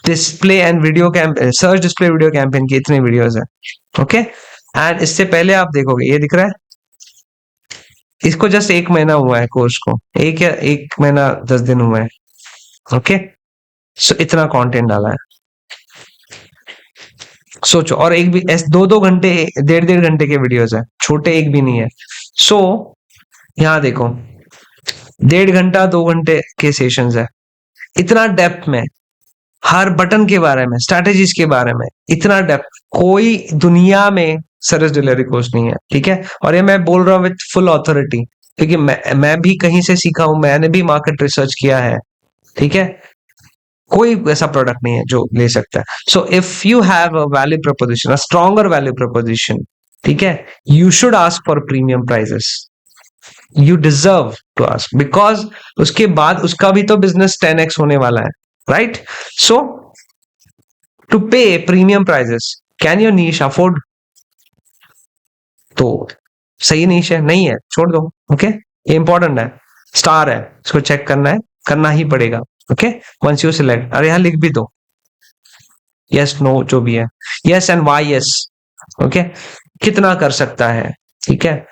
display and video campaign, search display video campaign के इतने वीडियोस हैं। ओके, एंड इससे पहले आप देखोगे ये दिख रहा है, इसको जस्ट 1 महीना हुआ है कोर्स को, 1 महीना 10 दिन हुआ है। ओके, सो इतना कंटेंट डाला है, सोचो। और एक भी 2-2 घंटे 1.5-1.5 घंटे के वीडियोस है, छोटे एक भी नहीं है। सो यहाँ देखो 1.5 घंटा 2 घंटे के सेशंस है, इतना डेप्थ में हर बटन के बारे में, स्ट्रैटेजीज के बारे में, इतना डेप्थ कोई दुनिया में सर्विस डिलीवरी कोर्स नहीं है। ठीक है, और ये मैं बोल रहा हूँ विथ फुल ऑथोरिटी, क्योंकि मैं भी कहीं से सीखा हूं, मैंने भी मार्केट रिसर्च किया है। ठीक है, कोई ऐसा प्रोडक्ट नहीं है जो ले सकता है। So if you have a value proposition, a stronger value proposition, ठीक है, you should ask for premium prices, you deserve to ask, because उसके बाद उसका भी तो बिजनेस 10x होने वाला है, right? So to pay premium prices, can your niche afford? तो सही नीश है, नहीं है, छोड़ दो। ओके, ये इंपॉर्टेंट है, स्टार है, इसको चेक करना है, करना ही पड़ेगा। ओके, वंस यू सिलेक्ट, अरे यहां लिख भी दो यस नो जो भी है, yes and why yes. Okay, कितना कर सकता है, ठीक है,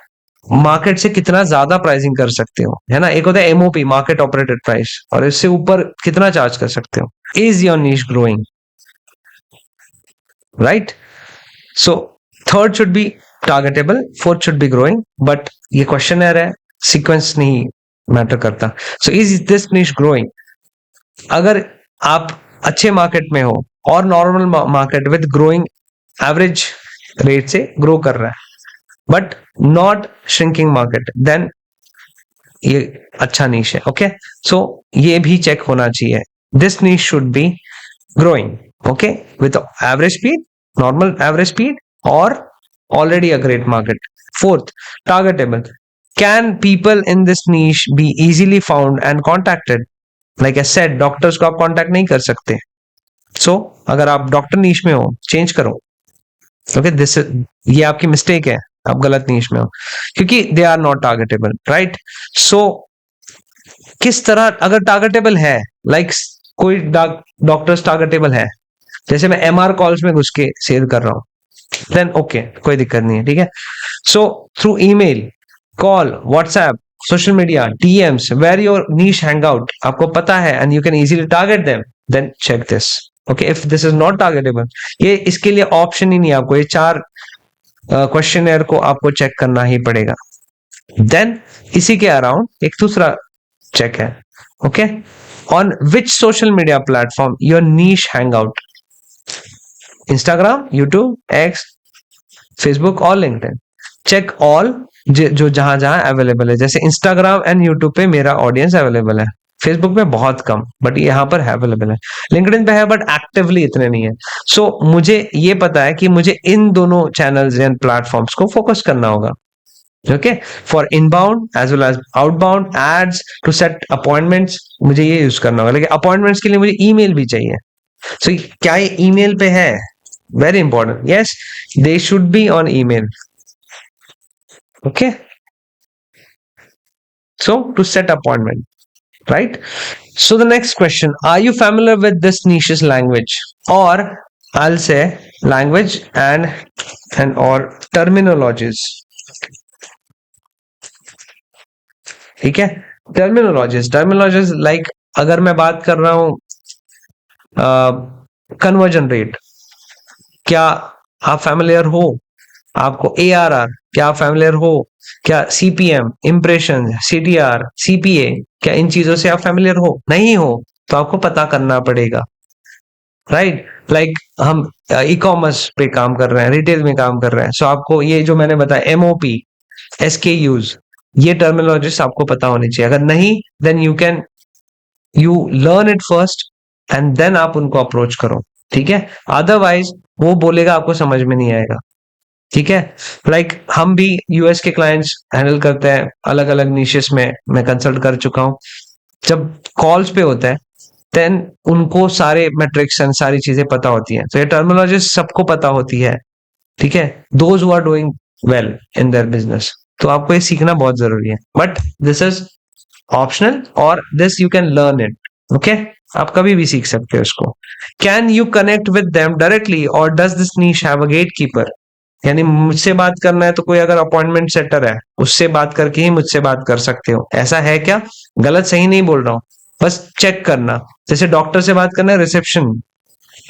मार्केट से कितना ज्यादा प्राइसिंग कर सकते हो, है ना? एक होता है MOP, मार्केट ऑपरेटेड प्राइस, और इससे ऊपर कितना चार्ज कर सकते हो। Is your niche growing, right? So third should be targetable, fourth should be growing, but ये क्वेश्चनर है, सीक्वेंस नहीं मैटर करता। So is this niche growing? अगर आप अच्छे मार्केट में हो और normal market with growing average rate से ग्रो कर रहा है but not shrinking market, then ये अच्छा नीश है। ओके, सो ये भी चेक होना चाहिए, this niche should be growing, okay, with average speed, normal average speed, और already a great market. Fourth, targetable. Can people in this niche be easily found and contacted? Like I said, doctors को आप contact नहीं कर सकते। सो अगर आप doctor niche में हो, चेंज करो। ओके, दिस ये आपकी मिस्टेक है, आप गलत नीश में हो, क्योंकि they are not targetable, right? So किस तरह, अगर टारगेटेबल है, लाइक कोई डॉक्टर्स टारगेटेबल है, जैसे मैं MR कॉल्स में घुस के सेल कर रहा हूँ, देन ओके, कोई दिक्कत नहीं है। ठीक है, so through email, call, WhatsApp, social media, DMs, where your niche hang out, आपको पता है and you can easily target them, then check this. Okay, if this is not targetable, ये इसके लिए ऑप्शन ही नहीं है आपको, ये 4 क्वेश्चनर को आपको चेक करना ही पड़ेगा। देन इसी के अराउंड एक दूसरा चेक है, okay, on which social media platform your niche hang out, Instagram, YouTube, x, Facebook और लिंक्डइन। चेक ऑल, जो जहां जहां अवेलेबल है, जैसे इंस्टाग्राम एंड यूट्यूब पे मेरा ऑडियंस अवेलेबल है, फेसबुक पे बहुत कम, बट यहाँ पर अवेलेबल है, लिंक्डइन पे है बट एक्टिवली इतने नहीं है। सो मुझे ये पता है कि मुझे इन दोनों चैनल्स एंड प्लेटफॉर्म्स को फोकस करना होगा, okay, for inbound as well as outbound ads, to set appointments, मुझे ये यूज करना होगा। लेकिन अपॉइंटमेंट्स के लिए मुझे ईमेल भी चाहिए। सो क्या ये ईमेल पे है? Very important. Yes, they should be on email. Okay. So to set appointment, right? So the next question: are you familiar with this niche's language, or I'll say language and or terminologies? ठीक है, terminologies like अगर मैं बात कर रहा हूँ conversion rate, क्या आप फैमिलियर हो? आपको ARR, क्या आप फैमिलियर हो? क्या CPM, इम्प्रेशन, CTR, CPA, क्या इन चीजों से आप फैमिलियर हो? नहीं हो तो आपको पता करना पड़ेगा, राइट? लाइक हम ई-कॉमर्स पे काम कर रहे हैं, रिटेल में काम कर रहे हैं, सो आपको ये जो मैंने बताया MOP, SKUs, ये टर्मिनोलॉजीज आपको पता होनी चाहिए। अगर नहीं, then you learn it first and then आप उनको अप्रोच करो, ठीक है? अदरवाइज वो बोलेगा, आपको समझ में नहीं आएगा, ठीक है? लाइक हम भी US के क्लाइंट्स हैंडल करते हैं, अलग अलग निशेस में मैं कंसल्ट कर चुका हूं। जब कॉल्स पे होता है देन उनको सारे मेट्रिक्स एंड सारी चीजें पता होती हैं, तो ये टर्मिनोलॉजी सबको पता होती है, ठीक है, those who are doing well in their business. तो आपको ये सीखना बहुत जरूरी है, बट दिस इज ऑप्शनल और this you can learn it, okay, आप कभी भी सीख सकते हो इसको। Can you connect with them directly और does this niche have a gatekeeper? यानी मुझसे बात करना है तो कोई अगर अपॉइंटमेंट सेटर है उससे बात करके ही मुझसे बात कर सकते हो, ऐसा है क्या? गलत सही नहीं बोल रहा हूँ, बस चेक करना। जैसे डॉक्टर से बात करना है, रिसेप्शन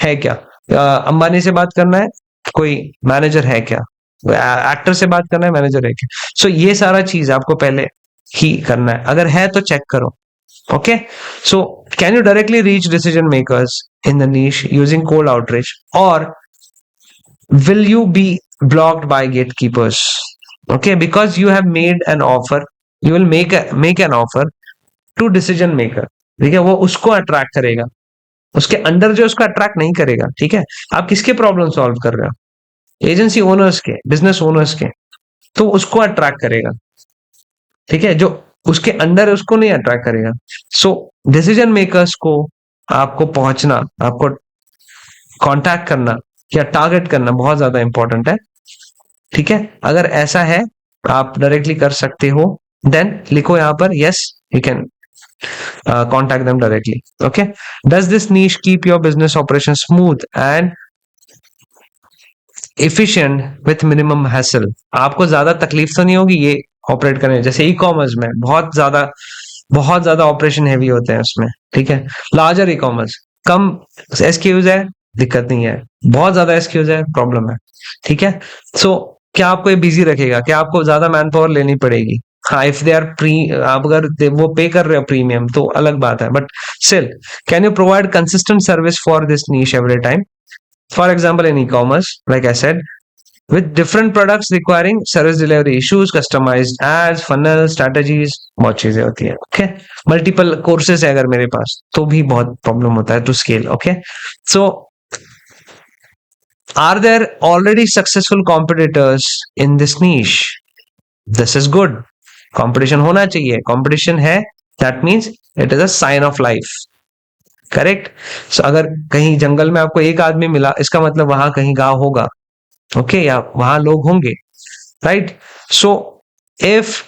है क्या? अंबानी से बात करना है, कोई मैनेजर है क्या? एक्टर से बात करना है, मैनेजर है क्या? सो ये सारा चीज आपको पहले ही करना है, अगर है तो चेक करो, okay. So can you directly reach decision makers in the niche using cold outreach, और will you be blocked by gatekeepers? Okay, because you have made an offer, you will make an offer to decision maker, ठीक है, वो उसको attract करेगा, उसके under जो उसको attract नहीं करेगा, ठीक है। आप किसके प्रॉब्लम सॉल्व कर रहे हो? एजेंसी ओनर्स के, बिजनेस ओनर्स के, तो उसको अट्रैक्ट करेगा, ठीक है, जो उसके अंडर है उसको नहीं अट्रैक्ट करेगा। सो डिसीजन मेकर्स को आपको पहुंचना, आपको कांटेक्ट करना या टारगेट करना बहुत ज्यादा इंपॉर्टेंट है, ठीक है। अगर ऐसा है आप डायरेक्टली कर सकते हो, देन लिखो यहाँ पर yes you can contact them directly, okay। does this niche keep your business operation smooth and efficient with minimum hassle? आपको ज्यादा तकलीफ तो नहीं होगी ये ऑपरेट करने, जैसे ई कॉमर्स में बहुत ज्यादा ऑपरेशन हैवी होते हैं उसमें, ठीक है। लार्जर ई कॉमर्स, कम एसक्यूज है, दिक्कत नहीं है, बहुत ज्यादा एसक्यूज है, प्रॉब्लम है, ठीक है। सो क्या आपको ये बिजी रखेगा? क्या आपको ज्यादा मैन पावर लेनी पड़ेगी? हाँ, इफ दे आर आप अगर वो पे कर रहे हो प्रीमियम तो अलग बात है, but still can you provide consistent service for this niche every time? For example in e commerce, like I said, with different products requiring service delivery issues, customized ads, funnel strategies, बहुत चीजें होती है, okay. Multiple courses है अगर मेरे पास तो भी बहुत प्रॉब्लम होता है to scale, okay. So are there already successful competitors in this niche? This is good, competition होना चाहिए, कंपटीशन है, that means it is a sign of life, correct. So अगर कहीं जंगल में आपको एक आदमी मिला, इसका मतलब वहां कहीं गांव होगा, ओके, या वहां लोग होंगे, right. So if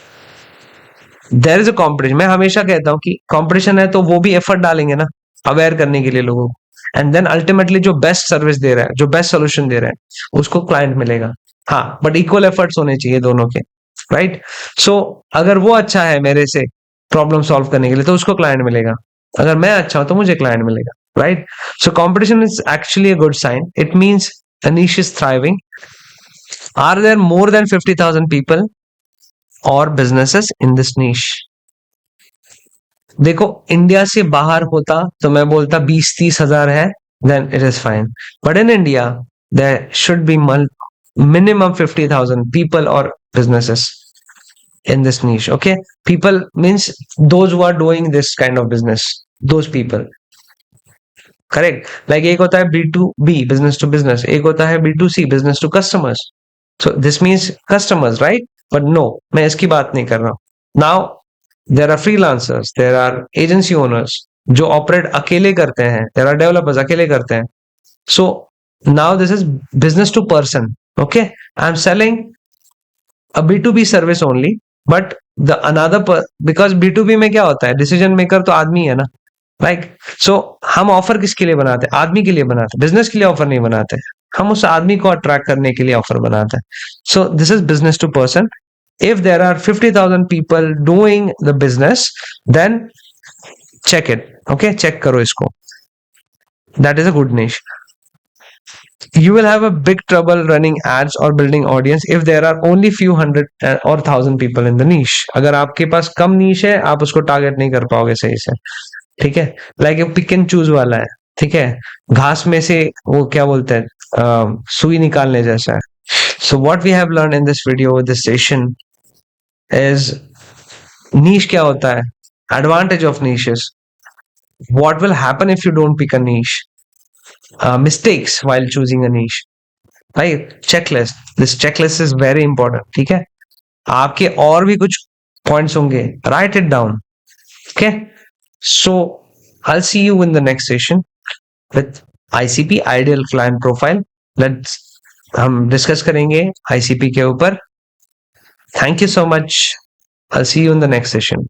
there is a competition, मैं हमेशा कहता हूं कि कंपटीशन है तो वो भी एफर्ट डालेंगे ना अवेयर करने के लिए लोगों को, एंड देन अल्टीमेटली जो बेस्ट सर्विस दे रहा है, जो बेस्ट सोल्यूशन दे रहा है, उसको क्लाइंट मिलेगा। हाँ, बट इक्वल एफर्ट्स होने चाहिए दोनों के, राइट। सो अगर वो अच्छा है मेरे से प्रॉब्लम सॉल्व करने के लिए तो उसको क्लाइंट मिलेगा, अगर मैं अच्छा हूं तो मुझे क्लाइंट मिलेगा, right. So competition is actually a good sign, it means a niche is thriving. Are there more than 50,000 people or businesses in this niche? देखो, इंडिया से बाहर होता तो मैं बोलता 20-30 हजार है, then it is fine. But in India, there should be minimum 50,000 people or businesses in this niche. Okay, people means those who are doing this kind of business. Those people. Correct, like एक होता है B2B, business to business, एक होता है B2C, business to customers. So this means customers, right, but no, मैं इसकी बात नहीं कर रहा हूं। Now there are freelancers, there are agency owners जो ऑपरेट अकेले करते हैं, देयर आर डेवलपर्स अकेले करते हैं। So now this is business to person, okay. I am selling a B2B service only, but the another, because B2B में क्या होता है, डिसीजन मेकर तो आदमी है ना, राइट। सो हम ऑफर किसके लिए बनाते हैं? आदमी के लिए बनाते हैं, बिजनेस के लिए ऑफर नहीं बनाते, हम उस आदमी को अट्रैक्ट करने के लिए ऑफर बनाते हैं। So this is business to person. If there are 50,000 people doing the business, then check it, okay, check करो इसको, that is a good niche. You will have a big trouble running ads or building audience if there are only few hundred or thousand people in the niche. अगर आपके पास कम नीश है, आप उसको target नहीं कर पाओगे सही से, ठीक है। Like a pick and choose वाला है, ठीक है, घास में से वो क्या बोलते हैं, सुई निकालने जैसा है। So what we have learn in this video, this session is niche क्या होता है, advantage of niches, what will happen if you don't pick a niche, mistakes while choosing a niche, right. Checklist, this checklist is very important, ठीक है। आपके और भी कुछ points होंगे, write it down, okay. So I'll see you in the next session with ICP Ideal Client Profile. Let's हम discuss करेंगे ICP के ऊपर. Thank you so much. I'll see you in the next session.